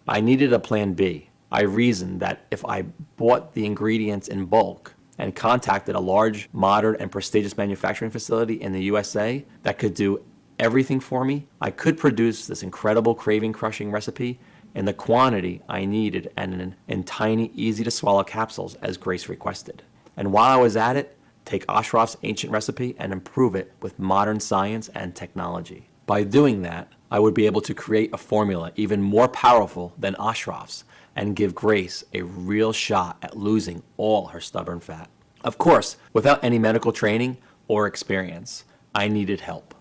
I needed a plan B. I reasoned that if I bought the ingredients in bulk and contacted a large, modern, and prestigious manufacturing facility in the USA that could do everything for me, I could produce this incredible craving-crushing recipe in the quantity I needed and in tiny, easy-to-swallow capsules as Grace requested. And while I was at it, take Ashraf's ancient recipe and improve it with modern science and technology. By doing that, I would be able to create a formula even more powerful than Ashraf's and give Grace a real shot at losing all her stubborn fat. Of course, without any medical training or experience, I needed help.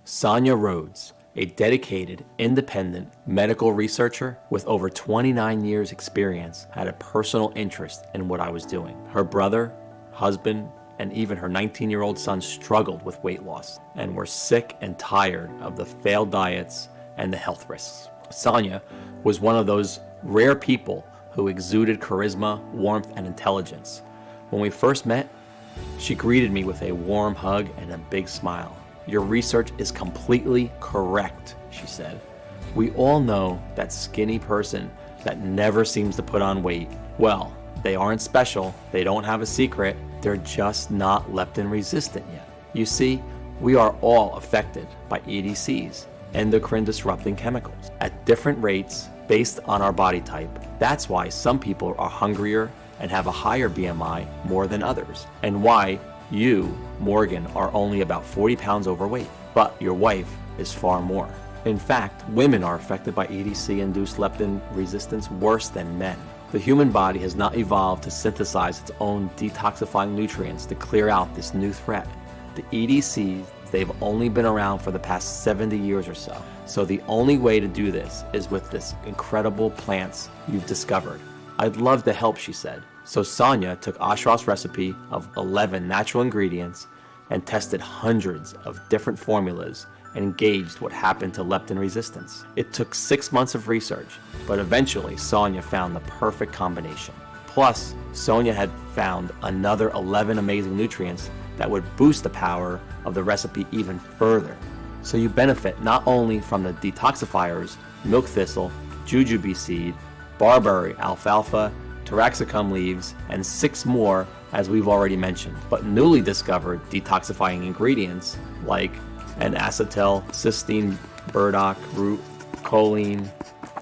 Sonia Rhodes, a dedicated, independent medical researcher with over 29 years experience, had a personal interest in what I was doing. Her brother, husband, and even her 19-year-old son struggled with weight loss and were sick and tired of the failed diets and the health risks. Sonia was one of those rare people who exuded charisma, warmth, and intelligence. When we first met, she greeted me with a warm hug and a big smile. "Your research is completely correct," she said. "We all know that skinny person that never seems to put on weight. Well, they aren't special, they don't have a secret, they're just not leptin resistant yet. You see, we are all affected by EDCs, endocrine disrupting chemicals, at different rates based on our body type. That's why some people are hungrier and have a higher BMI more than others, and why you, Morgan, are only about 40 pounds overweight, but your wife is far more. In fact, women are affected by EDC-induced leptin resistance worse than men. The human body has not evolved to synthesize its own detoxifying nutrients to clear out this new threat. The EDCs, they've only been around for the past 70 years or so. So the only way to do this is with this incredible plants you've discovered. I'd love to help," she said. So Sonia took Ashraf's recipe of 11 natural ingredients and tested hundreds of different formulas and gauged what happened to leptin resistance. It took 6 months of research, but eventually Sonia found the perfect combination. Plus, Sonia had found another 11 amazing nutrients that would boost the power of the recipe even further. So you benefit not only from the detoxifiers, milk thistle, jujube seed, barberry, alfalfa, taraxacum leaves, and 6 more as we've already mentioned, but newly discovered detoxifying ingredients like an acetyl cysteine burdock root, choline,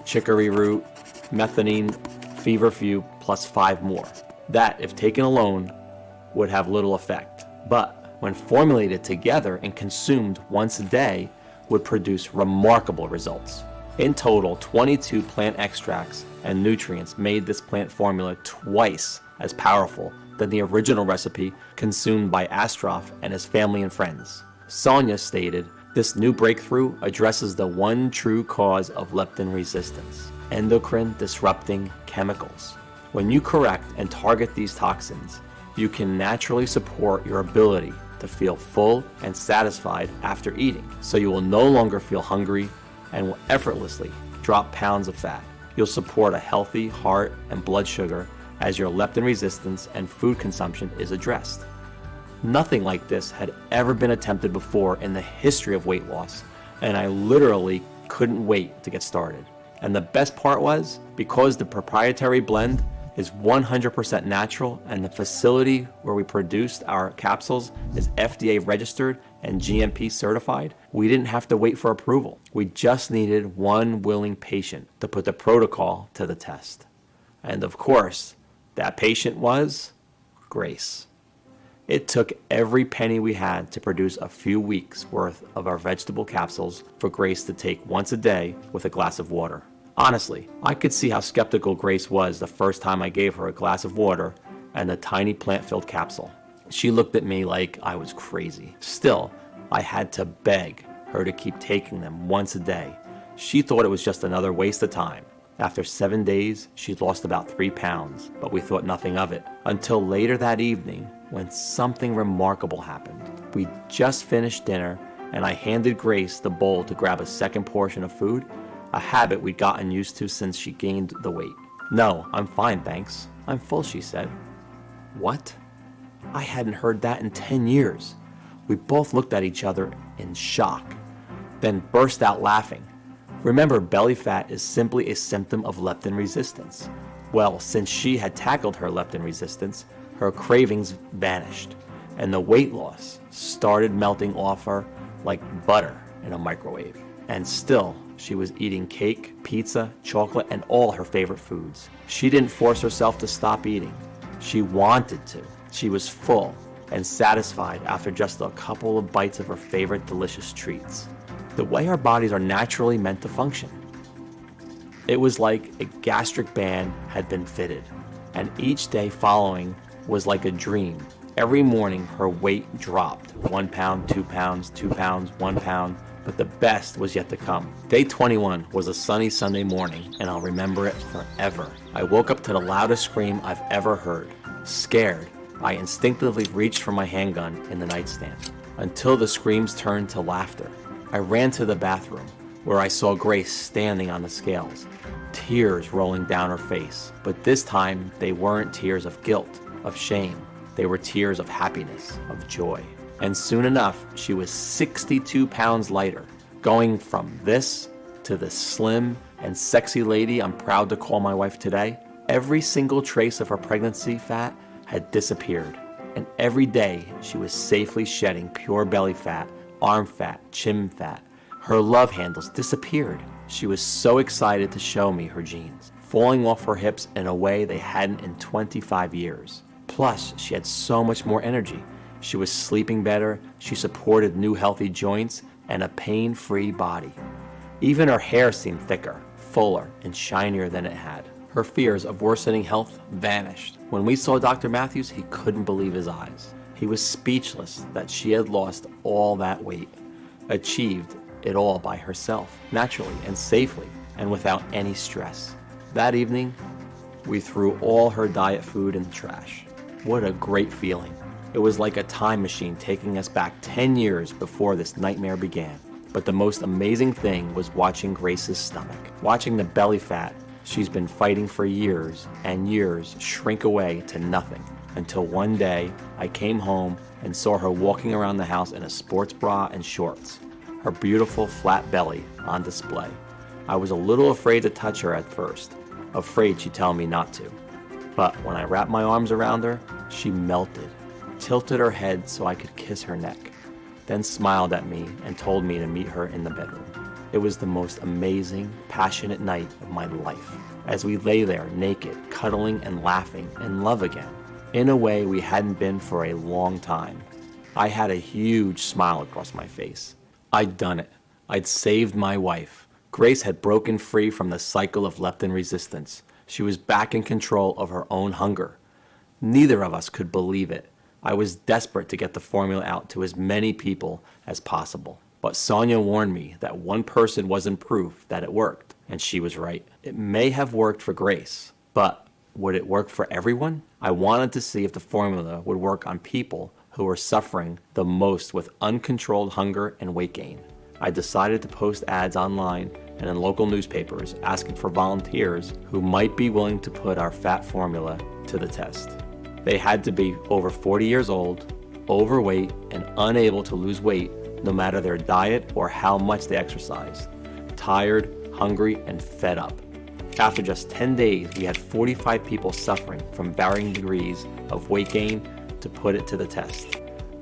chicory root, methionine, feverfew, plus 5 more. That, if taken alone, would have little effect, but when formulated together and consumed once a day, would produce remarkable results. In total, 22 plant extracts and nutrients made this plant formula twice as powerful than the original recipe consumed by Ashraf and his family and friends. Sonia stated This new breakthrough addresses the one true cause of leptin resistance: endocrine disrupting chemicals. When you correct and target these toxins, you can naturally support your ability to feel full and satisfied after eating, so you will no longer feel hungry and will effortlessly drop pounds of fat. You'll support a healthy heart and blood sugar as your leptin resistance and food consumption is addressed. Nothing like this had ever been attempted before in the history of weight loss, and I literally couldn't wait to get started. And the best part was, because the proprietary blend is 100% natural and the facility where we produced our capsules is FDA registered and GMP certified, we didn't have to wait for approval. We just needed one willing patient to put the protocol to the test. And of course, that patient was Grace. It took every penny we had to produce a few weeks worth of our vegetable capsules for Grace to take once a day with a glass of water. Honestly, I could see how skeptical Grace was the first time I gave her a glass of water and a tiny plant-filled capsule. She looked at me like I was crazy. Still, I had to beg her to keep taking them once a day. She thought it was just another waste of time. After 7 days, she'd lost about 3 pounds, but we thought nothing of it until later that evening when something remarkable happened. We just finished dinner and I handed Grace the bowl to grab a second portion of food, a habit we'd gotten used to since she gained the weight. "No, I'm fine, thanks. I'm full," she said. What? I hadn't heard that in 10 years. We both looked at each other in shock, then burst out laughing. Remember, belly fat is simply a symptom of leptin resistance. Well, since she had tackled her leptin resistance, her cravings vanished, and the weight loss started melting off her like butter in a microwave. And still, she was eating cake, pizza, chocolate, and all her favorite foods. She didn't force herself to stop eating. She wanted to. She was full and satisfied after just a couple of bites of her favorite delicious treats. The way our bodies are naturally meant to function. It was like a gastric band had been fitted, and each day following was like a dream. Every morning her weight dropped 1 pound, 2 pounds, 2 pounds, 1 pound, but the best was yet to come. Day 21 was a sunny Sunday morning, and I'll remember it forever. I woke up to the loudest scream I've ever heard. Scared, I instinctively reached for my handgun in the nightstand, until the screams turned to laughter. I ran to the bathroom, where I saw Grace standing on the scales, tears rolling down her face. But this time, they weren't tears of guilt, of shame. They were tears of happiness, of joy. And soon enough, she was 62 pounds lighter, going from this to the slim and sexy lady I'm proud to call my wife today. Every single trace of her pregnancy fat had disappeared, and every day she was safely shedding pure belly fat, arm fat, chin fat. Her love handles disappeared. She was so excited to show me her jeans, falling off her hips in a way they hadn't in 25 years. Plus, she had so much more energy. She was sleeping better, she supported new healthy joints, and a pain-free body. Even her hair seemed thicker, fuller, and shinier than it had. Her fears of worsening health vanished. When we saw Dr. Matthews, he couldn't believe his eyes. He was speechless that she had lost all that weight, achieved it all by herself, naturally and safely, and without any stress. That evening, we threw all her diet food in the trash. What a great feeling. It was like a time machine taking us back 10 years before this nightmare began. But the most amazing thing was watching Grace's stomach, watching the belly fat she's been fighting for years and years shrink away to nothing, until one day I came home and saw her walking around the house in a sports bra and shorts, her beautiful flat belly on display. I was a little afraid to touch her at first, afraid she'd tell me not to. But when I wrapped my arms around her, she melted, tilted her head so I could kiss her neck, then smiled at me and told me to meet her in the bedroom. It was the most amazing, passionate night of my life, as we lay there naked, cuddling and laughing in love again, in a way we hadn't been for a long time. I had a huge smile across my face. I'd done it. I'd saved my wife. Grace had broken free from the cycle of leptin resistance. She was back in control of her own hunger. Neither of us could believe it. I was desperate to get the formula out to as many people as possible. But Sonia warned me that one person wasn't proof that it worked, and she was right. It may have worked for Grace, but would it work for everyone? I wanted to see if the formula would work on people who were suffering the most with uncontrolled hunger and weight gain. I decided to post ads online and in local newspapers asking for volunteers who might be willing to put our fat formula to the test. They had to be over 40 years old, overweight, and unable to lose weight no matter their diet or how much they exercised, tired, hungry, and fed up. After just 10 days, we had 45 people suffering from varying degrees of weight gain to put it to the test.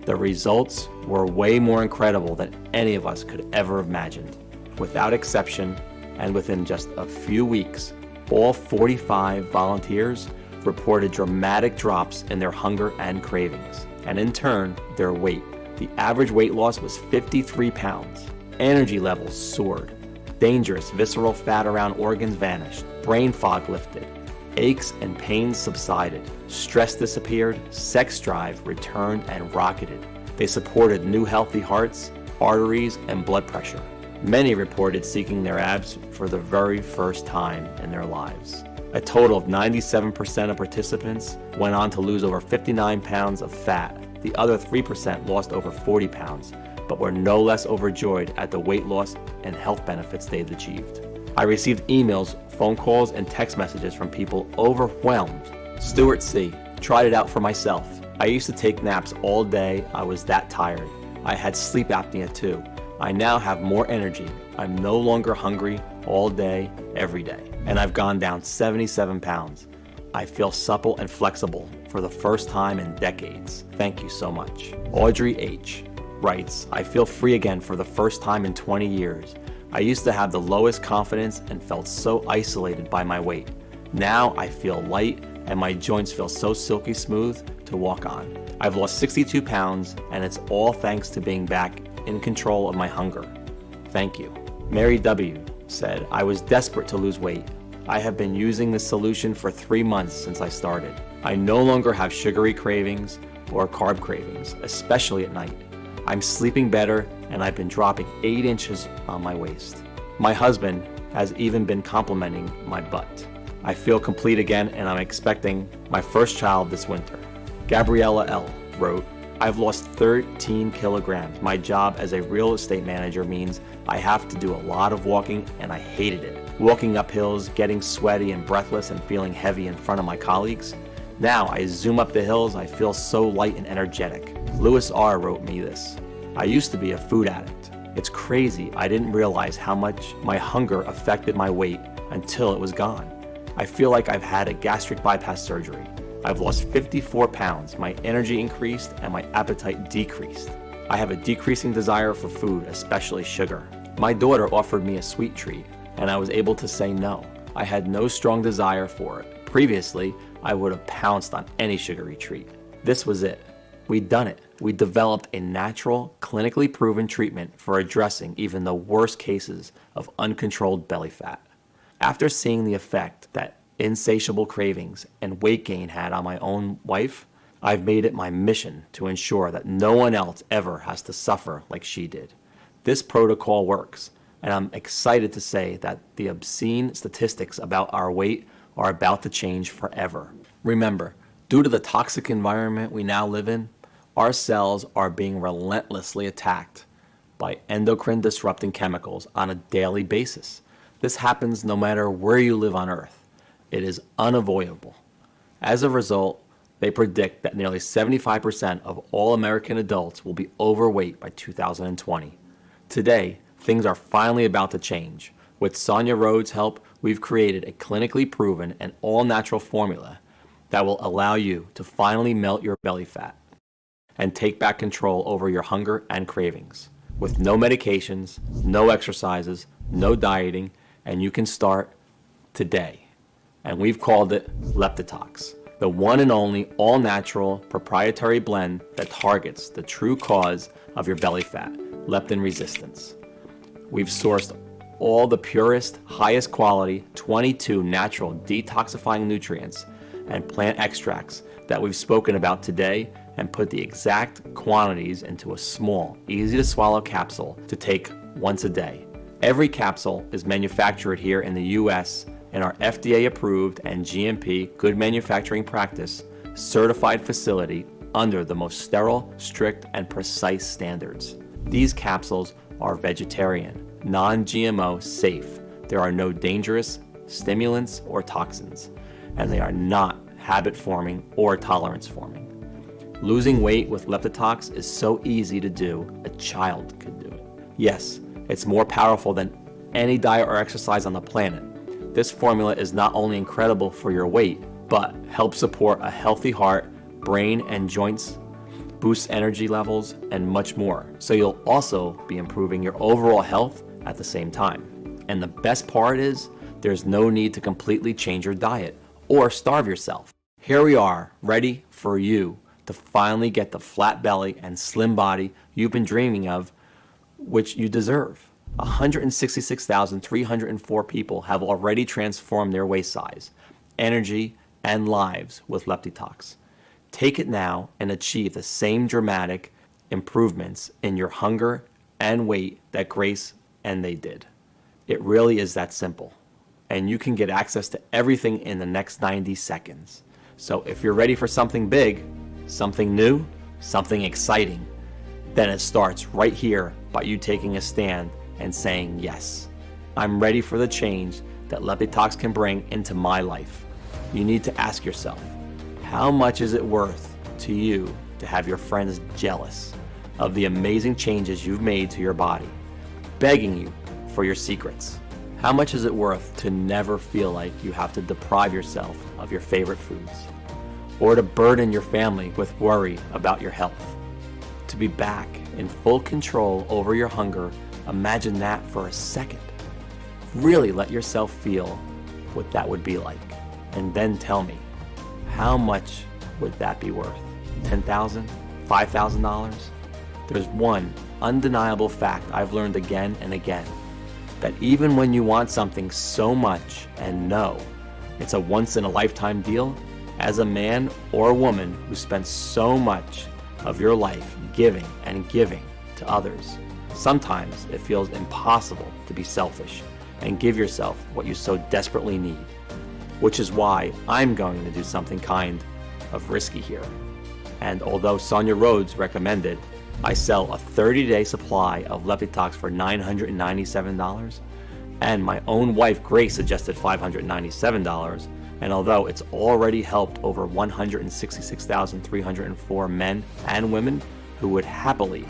The results were way more incredible than any of us could ever have imagined. Without exception, and within just a few weeks, all 45 volunteers reported dramatic drops in their hunger and cravings, and in turn, their weight. The average weight loss was 53 pounds. Energy levels soared. Dangerous visceral fat around organs vanished. Brain fog lifted. Aches and pains subsided. Stress disappeared. Sex drive returned and rocketed. They supported new healthy hearts, arteries, and blood pressure. Many reported seeking their abs for the very first time in their lives. A total of 97% of participants went on to lose over 59 pounds of fat. The other 3% lost over 40 pounds, but were no less overjoyed at the weight loss and health benefits they'd achieved. I received emails, phone calls, and text messages from people overwhelmed. Stuart C. Tried it out for myself. I used to take naps all day. I was that tired. I had sleep apnea too. I now have more energy. I'm no longer hungry all day, every day. And I've gone down 77 pounds. I feel supple and flexible for the first time in decades. Thank you so much. Audrey H. writes, I feel free again for the first time in 20 years. I used to have the lowest confidence and felt so isolated by my weight. Now I feel light and my joints feel so silky smooth to walk on. I've lost 62 pounds and it's all thanks to being back in control of my hunger. Thank you. Mary W. said, I was desperate to lose weight. I have been using this solution for 3 months since I started. I no longer have sugary cravings or carb cravings, especially at night. I'm sleeping better and I've been dropping 8 inches on my waist. My husband has even been complimenting my butt. I feel complete again and I'm expecting my first child this winter. Gabriella L. wrote, I've lost 13 kilograms. My job as a real estate manager means I have to do a lot of walking and I hated it. Walking up hills, getting sweaty and breathless and feeling heavy in front of my colleagues. Now I zoom up the hills, I feel so light and energetic. Lewis R. wrote me this. I used to be a food addict. It's crazy, I didn't realize how much my hunger affected my weight until it was gone. I feel like I've had a gastric bypass surgery. I've lost 54 pounds, my energy increased and my appetite decreased. I have a decreasing desire for food, especially sugar. My daughter offered me a sweet treat and I was able to say no. I had no strong desire for it. Previously, I would have pounced on any sugary treat. This was it. We'd done it. We developed a natural, clinically proven treatment for addressing even the worst cases of uncontrolled belly fat. After seeing the effect that insatiable cravings and weight gain had on my own wife, I've made it my mission to ensure that no one else ever has to suffer like she did. This protocol works, and I'm excited to say that the obscene statistics about our weight are about to change forever. Remember, due to the toxic environment we now live in, our cells are being relentlessly attacked by endocrine disrupting chemicals on a daily basis. This happens no matter where you live on Earth. It is unavoidable. As a result, they predict that nearly 75% of all American adults will be overweight by 2020. Today, things are finally about to change. With Sonia Rhodes' help, we've created a clinically proven and all-natural formula that will allow you to finally melt your belly fat and take back control over your hunger and cravings. With no medications, no exercises, no dieting, and you can start today. And we've called it Leptitox, the one and only all-natural proprietary blend that targets the true cause of your belly fat, leptin resistance. We've sourced all the purest, highest quality, 22 natural detoxifying nutrients and plant extracts that we've spoken about today and put the exact quantities into a small, easy to swallow capsule to take once a day. Every capsule is manufactured here in the US in our FDA approved and GMP good manufacturing practice certified facility under the most sterile, strict, and precise standards. These capsules are vegetarian, non-GMO safe. There are no dangerous stimulants or toxins, and they are not habit forming or tolerance forming. Losing weight with Leptitox is so easy to do, a child could do it. Yes, it's more powerful than any diet or exercise on the planet. This formula is not only incredible for your weight, but helps support a healthy heart, brain, and joints, boosts energy levels, and much more. So you'll also be improving your overall health at the same time. And the best part is, there's no need to completely change your diet or starve yourself. Here we are, ready for you to finally get the flat belly and slim body you've been dreaming of, which you deserve. 166,304 people have already transformed their waist size, energy, and lives with Leptitox. Take it now and achieve the same dramatic improvements in your hunger and weight that Grace and they did. It really is that simple. And you can get access to everything in the next 90 seconds. So if you're ready for something big, something new, something exciting, then it starts right here by you taking a stand and saying, yes, I'm ready for the change that Leptitox can bring into my life. You need to ask yourself, how much is it worth to you to have your friends jealous of the amazing changes you've made to your body, begging you for your secrets? How much is it worth to never feel like you have to deprive yourself of your favorite foods, or to burden your family with worry about your health? To be back in full control over your hunger, imagine that for a second. Really let yourself feel what that would be like, and then tell me, how much would that be worth? $10,000? $5,000? There's one undeniable fact I've learned again and again, that even when you want something so much and know it's a once-in-a-lifetime deal, as a man or a woman who spends so much of your life giving and giving to others, sometimes it feels impossible to be selfish and give yourself what you so desperately need. Which is why I'm going to do something kind of risky here. And although Sonia Rhodes recommended I sell a 30-day supply of Leptitox for $997, and my own wife Grace suggested $597, and although it's already helped over 166,304 men and women who would happily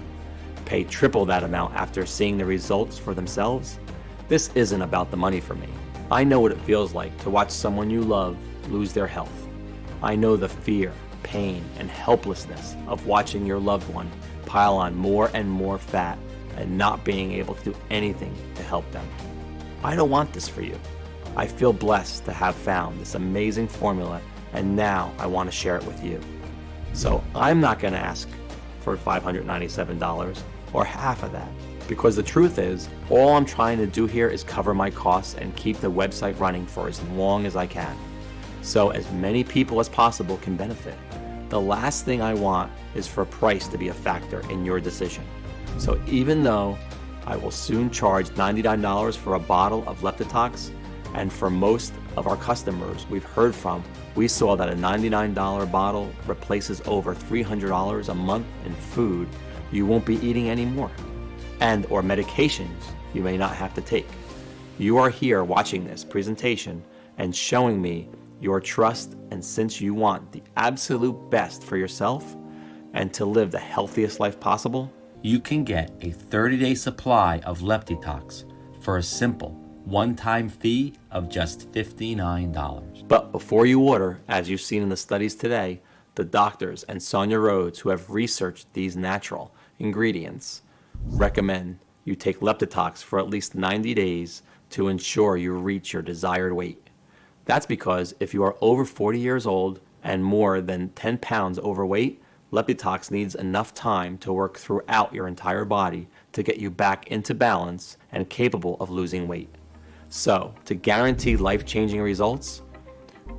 pay triple that amount after seeing the results for themselves, this isn't about the money for me. I know what it feels like to watch someone you love lose their health. I know the fear, pain, and helplessness of watching your loved one pile on more and more fat and not being able to do anything to help them. I don't want this for you. I feel blessed to have found this amazing formula, and now I want to share it with you. So I'm not going to ask for $597 or half of that, because the truth is, all I'm trying to do here is cover my costs and keep the website running for as long as I can, so as many people as possible can benefit. The last thing I want is for price to be a factor in your decision. So even though I will soon charge $99 for a bottle of Leptitox, and for most of our customers we've heard from, we saw that a $99 bottle replaces over $300 a month in food you won't be eating anymore, and or medications you may not have to take. You are here watching this presentation and showing me your trust, and since you want the absolute best for yourself and to live the healthiest life possible, you can get a 30-day supply of Leptitox for a simple one-time fee of just $59. But before you order, as you've seen in the studies today, the doctors and Sonia Rhodes, who have researched these natural ingredients, recommend you take Leptitox for at least 90 days to ensure you reach your desired weight. That's because if you are over 40 years old and more than 10 pounds overweight, Leptitox needs enough time to work throughout your entire body to get you back into balance and capable of losing weight. So, to guarantee life-changing results,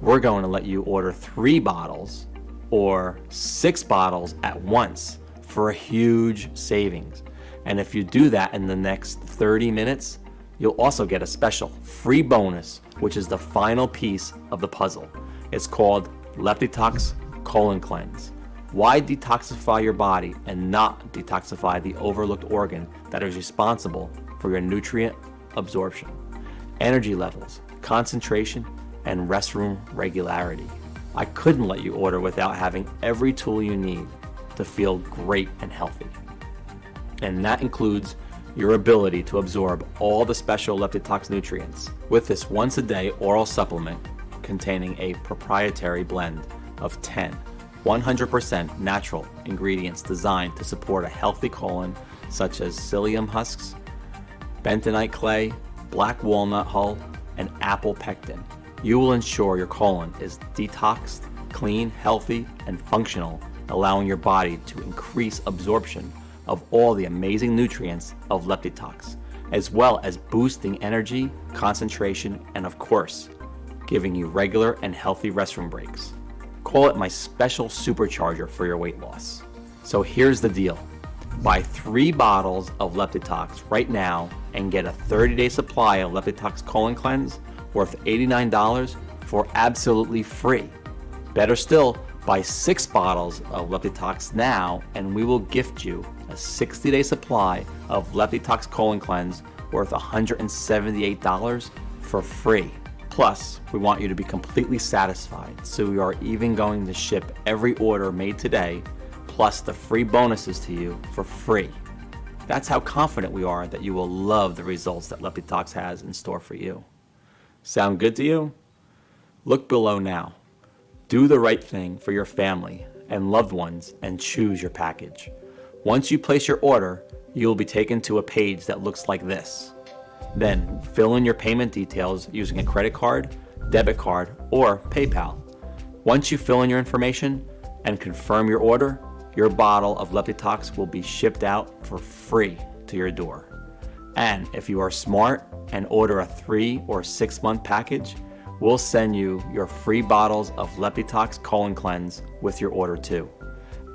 we're going to let you order 3 bottles or 6 bottles at once for a huge savings. And if you do that in the next 30 minutes, you'll also get a special free bonus, which is the final piece of the puzzle. It's called Leptitox Colon Cleanse. Why detoxify your body and not detoxify the overlooked organ that is responsible for your nutrient absorption, energy levels, concentration, and restroom regularity? I couldn't let you order without having every tool you need to feel great and healthy. And that includes your ability to absorb all the special Leptitox nutrients with this once-a-day oral supplement containing a proprietary blend of 10 100% natural ingredients designed to support a healthy colon, such as psyllium husks, bentonite clay, black walnut hull, and apple pectin. You will ensure your colon is detoxed, clean, healthy, and functional, allowing your body to increase absorption of all the amazing nutrients of Leptitox, as well as boosting energy, concentration, and of course, giving you regular and healthy restroom breaks. Call it my special supercharger for your weight loss. So here's the deal. Buy 3 bottles of Leptitox right now and get a 30-day supply of Leptitox Colon Cleanse worth $89 for absolutely free. Better still, buy 6 bottles of Leptitox now and we will gift you a 60-day supply of Leptitox Colon Cleanse worth $178 for free. Plus, we want you to be completely satisfied, so we are even going to ship every order made today, plus the free bonuses to you for free. That's how confident we are that you will love the results that Leptitox has in store for you. Sound good to you? Look below now. Do the right thing for your family and loved ones and choose your package. Once you place your order, you will be taken to a page that looks like this. Then fill in your payment details using a credit card, debit card, or PayPal. Once you fill in your information and confirm your order, your bottle of Leptitox will be shipped out for free to your door. And if you are smart and order a 3 or 6 month package, we'll send you your free bottles of Leptitox Colon Cleanse with your order too.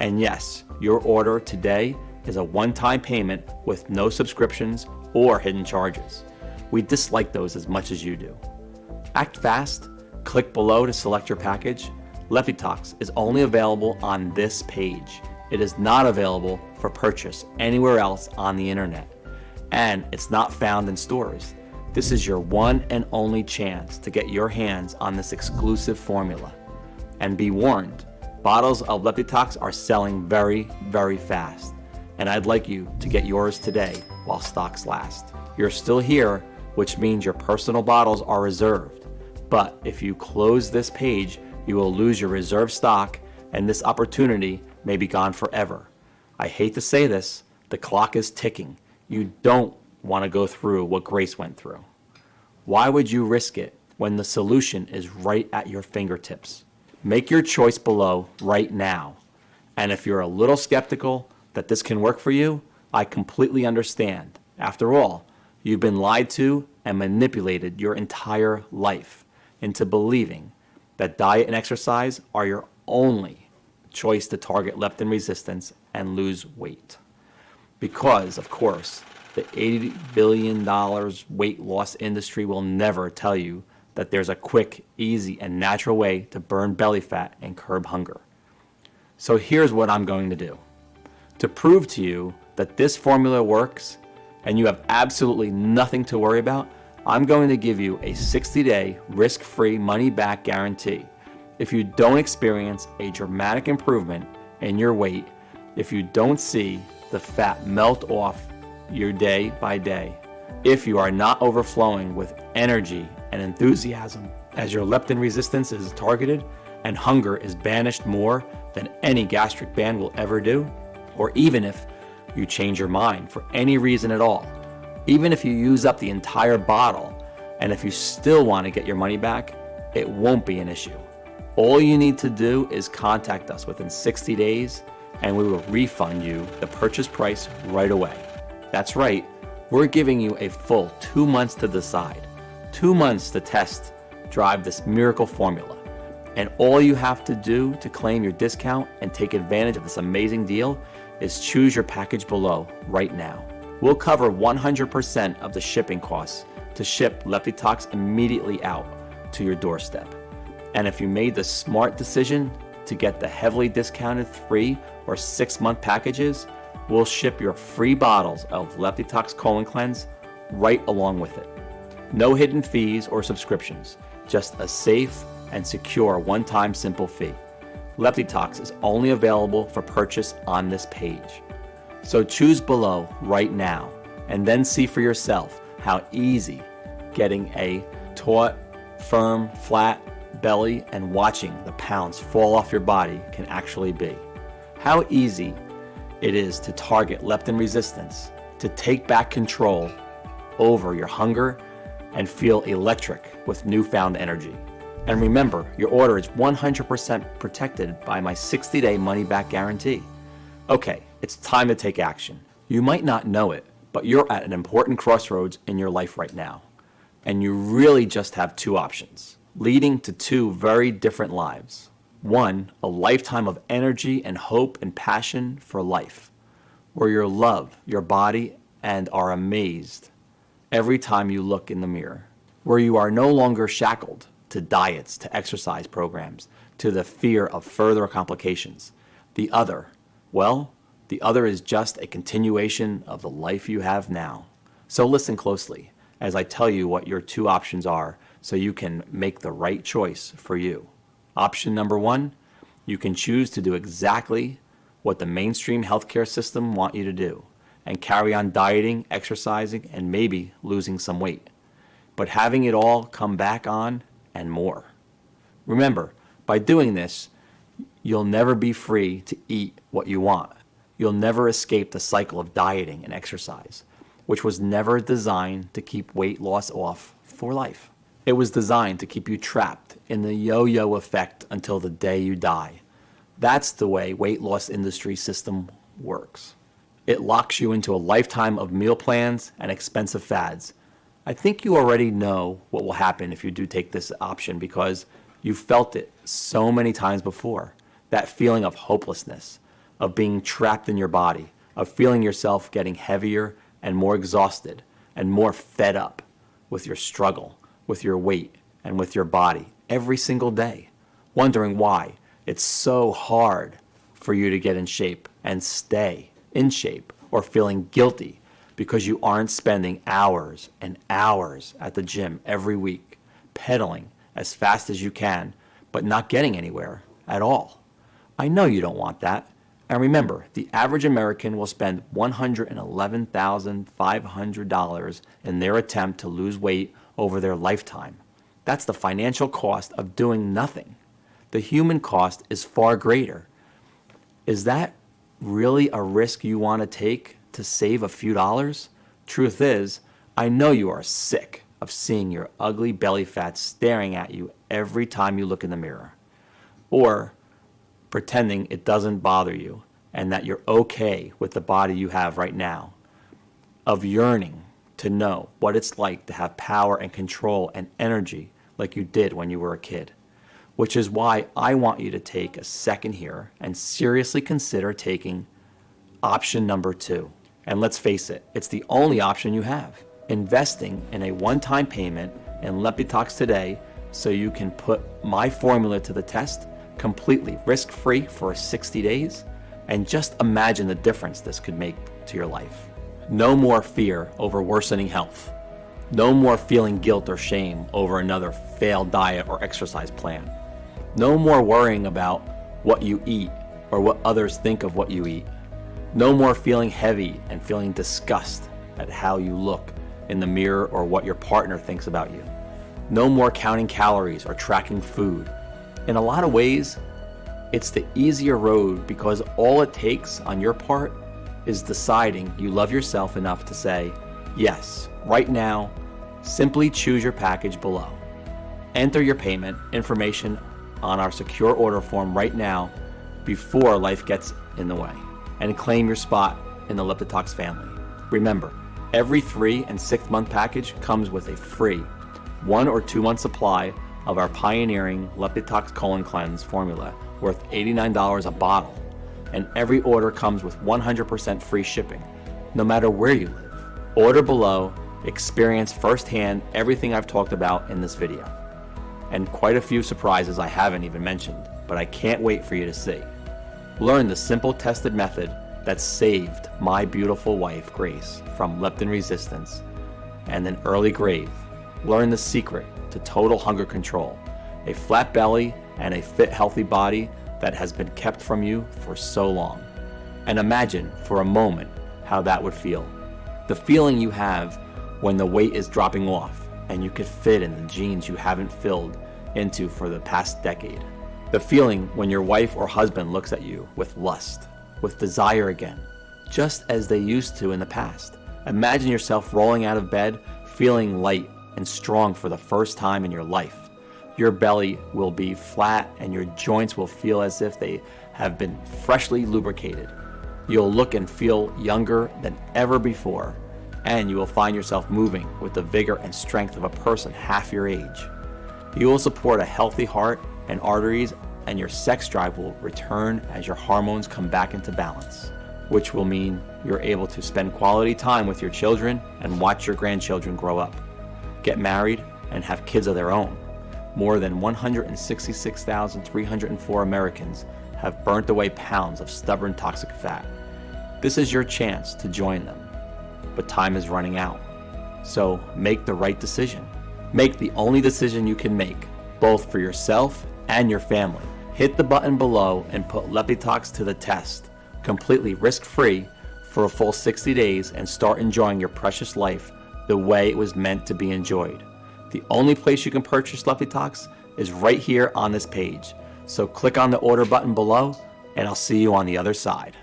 And yes, your order today is a one-time payment with no subscriptions or hidden charges. We dislike those as much as you do. Act fast, click below to select your package. Leptitox is only available on this page. It is not available for purchase anywhere else on the internet, and it's not found in stores. This is your one and only chance to get your hands on this exclusive formula. And be warned, bottles of Leptitox are selling very, very fast, and I'd like you to get yours today while stocks last. You're still here, which means your personal bottles are reserved. But if you close this page, you will lose your reserved stock, and this opportunity may be gone forever. I hate to say this, the clock is ticking. You don't want to go through what Grace went through. Why would you risk it when the solution is right at your fingertips? Make your choice below right now. And if you're a little skeptical that this can work for you, I completely understand. After all, you've been lied to and manipulated your entire life into believing that diet and exercise are your only choice to target leptin resistance and lose weight. Because, of course, the $80 billion weight loss industry will never tell you that there's a quick, easy, and natural way to burn belly fat and curb hunger. So here's what I'm going to do. To prove to you that this formula works and you have absolutely nothing to worry about, I'm going to give you a 60-day risk-free money-back guarantee. If you don't experience a dramatic improvement in your weight, if you don't see the fat melt off your day by day, if you are not overflowing with energy and enthusiasm as your leptin resistance is targeted and hunger is banished more than any gastric band will ever do, or even if you change your mind for any reason at all, even if you use up the entire bottle, and if you still want to get your money back, it won't be an issue. All you need to do is contact us within 60 days and we will refund you the purchase price right away. That's right, we're giving you a full 2 months to decide, 2 months to test drive this miracle formula. And all you have to do to claim your discount and take advantage of this amazing deal is choose your package below right now. We'll cover 100% of the shipping costs to ship Leptitox immediately out to your doorstep. And if you made the smart decision to get the heavily discounted 3 or 6 month packages, we'll ship your free bottles of Leptitox Colon Cleanse right along with it. No hidden fees or subscriptions, just a safe and secure one-time simple fee. Leptitox is only available for purchase on this page. So choose below right now and then see for yourself how easy getting a taut, firm, flat belly and watching the pounds fall off your body can actually be. How easy it is to target leptin resistance, to take back control over your hunger and feel electric with newfound energy. And remember, your order is 100% protected by my 60-day money-back guarantee. Okay, it's time to take action. You might not know it, but you're at an important crossroads in your life right now. And you really just have 2 options, leading to 2 very different lives. 1, a lifetime of energy and hope and passion for life, where you love your body and are amazed every time you look in the mirror, where you are no longer shackled to diets, to exercise programs, to the fear of further complications. The other, well, the other is just a continuation of the life you have now. So listen closely as I tell you what your 2 options are so you can make the right choice for you. Option number 1, you can choose to do exactly what the mainstream healthcare system want you to do and carry on dieting, exercising, and maybe losing some weight, but having it all come back on and more. Remember, by doing this, you'll never be free to eat what you want. You'll never escape the cycle of dieting and exercise, which was never designed to keep weight loss off for life. It was designed to keep you trapped in the yo-yo effect until the day you die. That's the way weight loss industry system works. It locks you into a lifetime of meal plans and expensive fads. I think you already know what will happen if you do take this option because you've felt it so many times before. That feeling of hopelessness, of being trapped in your body, of feeling yourself getting heavier and more exhausted and more fed up with your struggle, with your weight, and with your body every single day, wondering why it's so hard for you to get in shape and stay in shape, or feeling guilty because you aren't spending hours and hours at the gym every week, pedaling as fast as you can, but not getting anywhere at all. I know you don't want that. And remember, the average American will spend $111,500 in their attempt to lose weight over their lifetime. That's the financial cost of doing nothing. The human cost is far greater. Is that really a risk you want to take to save a few dollars? Truth is, I know you are sick of seeing your ugly belly fat staring at you every time you look in the mirror, or pretending it doesn't bother you and that you're okay with the body you have right now, of yearning to know what it's like to have power and control and energy like you did when you were a kid. Which is why I want you to take a second here and seriously consider taking option number 2. And let's face it, it's the only option you have. Investing in a one-time payment in Leptitox today so you can put my formula to the test completely risk-free for 60 days, and just imagine the difference this could make to your life. No more fear over worsening health. No more feeling guilt or shame over another failed diet or exercise plan. No more worrying about what you eat or what others think of what you eat. No more feeling heavy and feeling disgust at how you look in the mirror or what your partner thinks about you. No more counting calories or tracking food. In a lot of ways, it's the easier road because all it takes on your part is deciding you love yourself enough to say, yes, right now, simply choose your package below. Enter your payment information on our secure order form right now before life gets in the way, and claim your spot in the Leptitox family. Remember, every 3 and 6 month package comes with a free 1 or 2 month supply of our pioneering Leptitox Colon Cleanse formula worth $89 a bottle, and every order comes with 100% free shipping, no matter where you live. Order below, experience firsthand everything I've talked about in this video, and quite a few surprises I haven't even mentioned, but I can't wait for you to see. Learn the simple tested method that saved my beautiful wife, Grace, from leptin resistance and an early grave. Learn the secret to total hunger control, a flat belly and a fit, healthy body that has been kept from you for so long. And imagine for a moment how that would feel. The feeling you have when the weight is dropping off and you could fit in the jeans you haven't filled into for the past decade. The feeling when your wife or husband looks at you with lust, with desire again, just as they used to in the past. Imagine yourself rolling out of bed, feeling light and strong for the first time in your life. Your belly will be flat and your joints will feel as if they have been freshly lubricated. You'll look and feel younger than ever before, and you will find yourself moving with the vigor and strength of a person half your age. You will support a healthy heart and arteries, and your sex drive will return as your hormones come back into balance, which will mean you're able to spend quality time with your children and watch your grandchildren grow up, get married, and have kids of their own. More than 166,304 Americans have burnt away pounds of stubborn toxic fat. This is your chance to join them, but time is running out. So make the right decision. Make the only decision you can make, both for yourself and your family. Hit the button below and put Leptitox to the test, completely risk-free for a full 60 days and start enjoying your precious life the way it was meant to be enjoyed. The only place you can purchase Leptitox is right here on this page. So click on the order button below and I'll see you on the other side.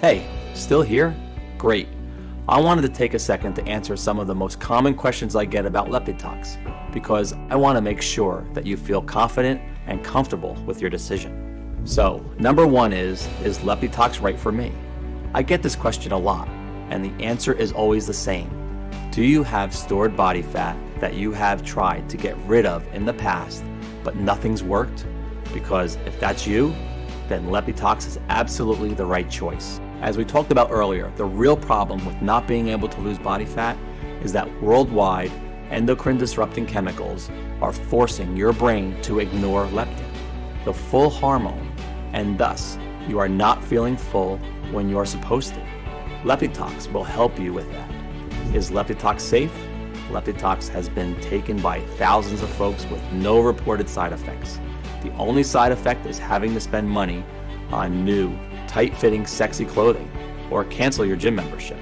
Hey, still here? Great. I wanted to take a second to answer some of the most common questions I get about Leptitox, because I want to make sure that you feel confident and comfortable with your decision. So, number one is Leptitox right for me? I get this question a lot, and the answer is always the same. Do you have stored body fat that you have tried to get rid of in the past, but nothing's worked? Because if that's you, then Leptitox is absolutely the right choice. As we talked about earlier, the real problem with not being able to lose body fat is that worldwide endocrine disrupting chemicals are forcing your brain to ignore leptin, the full hormone, and thus you are not feeling full when you are supposed to. Leptitox will help you with that. Is Leptitox safe? Leptitox has been taken by thousands of folks with no reported side effects. The only side effect is having to spend money on new, tight-fitting, sexy clothing, or cancel your gym membership.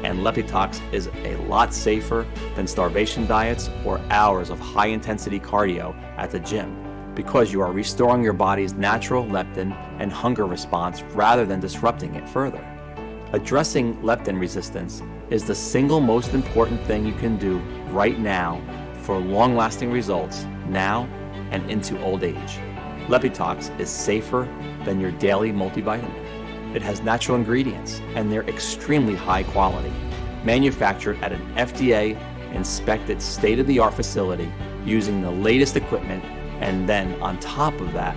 And Leptitox is a lot safer than starvation diets or hours of high-intensity cardio at the gym, because you are restoring your body's natural leptin and hunger response rather than disrupting it further. Addressing leptin resistance is the single most important thing you can do right now for long-lasting results now and into old age. Leptitox is safer than your daily multivitamin. It has natural ingredients, and they're extremely high quality, manufactured at an FDA-inspected state-of-the-art facility using the latest equipment, and then on top of that,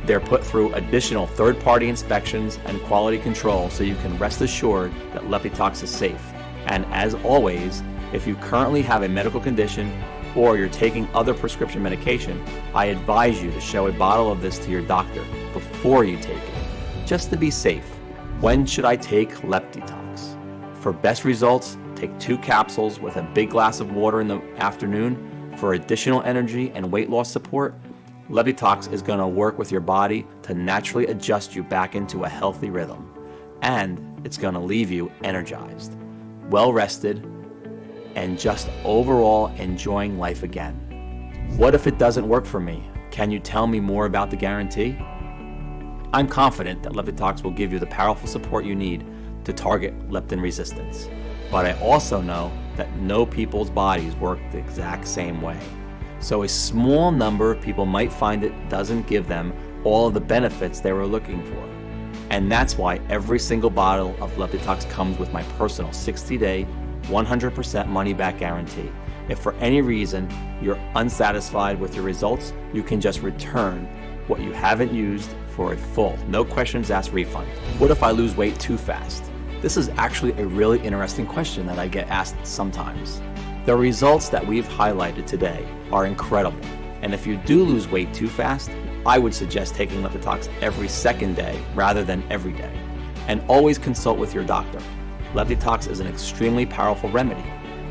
they're put through additional third-party inspections and quality control so you can rest assured that Leptitox is safe. And as always, if you currently have a medical condition or you're taking other prescription medication, I advise you to show a bottle of this to your doctor before you take it, just to be safe. When should I take Leptitox? For best results, take 2 capsules with a big glass of water in the afternoon. For additional energy and weight loss support, Leptitox is going to work with your body to naturally adjust you back into a healthy rhythm. And it's going to leave you energized, well rested, and just overall enjoying life again. What if it doesn't work for me? Can you tell me more about the guarantee? I'm confident that Leptitox will give you the powerful support you need to target leptin resistance. But I also know that no people's bodies work the exact same way. So a small number of people might find it doesn't give them all of the benefits they were looking for. And that's why every single bottle of Leptitox comes with my personal 60-day, 100% money-back guarantee. If for any reason you're unsatisfied with your results, you can just return what you haven't used for a full, no questions asked refund. What if I lose weight too fast? This is actually a really interesting question that I get asked sometimes. The results that we've highlighted today are incredible. And if you do lose weight too fast, I would suggest taking Leptitox every second day rather than every day. And always consult with your doctor. Leptitox is an extremely powerful remedy.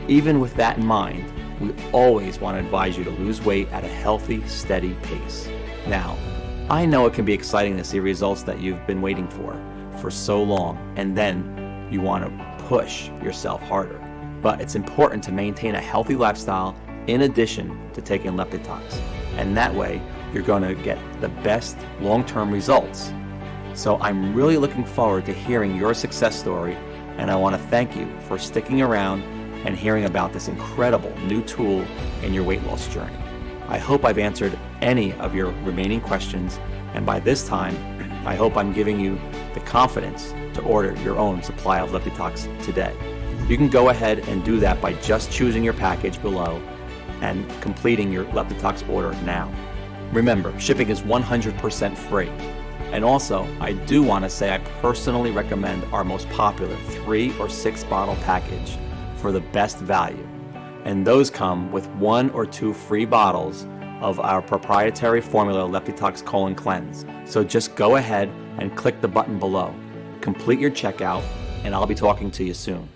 Even with that in mind, we always want to advise you to lose weight at a healthy, steady pace. Now, I know it can be exciting to see results that you've been waiting for so long, and then you want to push yourself harder. But it's important to maintain a healthy lifestyle in addition to taking Leptitox. And that way, you're going to get the best long-term results. So I'm really looking forward to hearing your success story, and I want to thank you for sticking around and hearing about this incredible new tool in your weight loss journey. I hope I've answered any of your remaining questions, and by this time, I hope I'm giving you the confidence to order your own supply of Leptitox today. You can go ahead and do that by just choosing your package below and completing your Leptitox order now. Remember, shipping is 100% free. And also, I do want to say I personally recommend our most popular 3 or 6 bottle package for the best value. And those come with 1 or 2 free bottles of our proprietary formula Leptitox Colon Cleanse. So just go ahead and click the button below. Complete your checkout, and I'll be talking to you soon.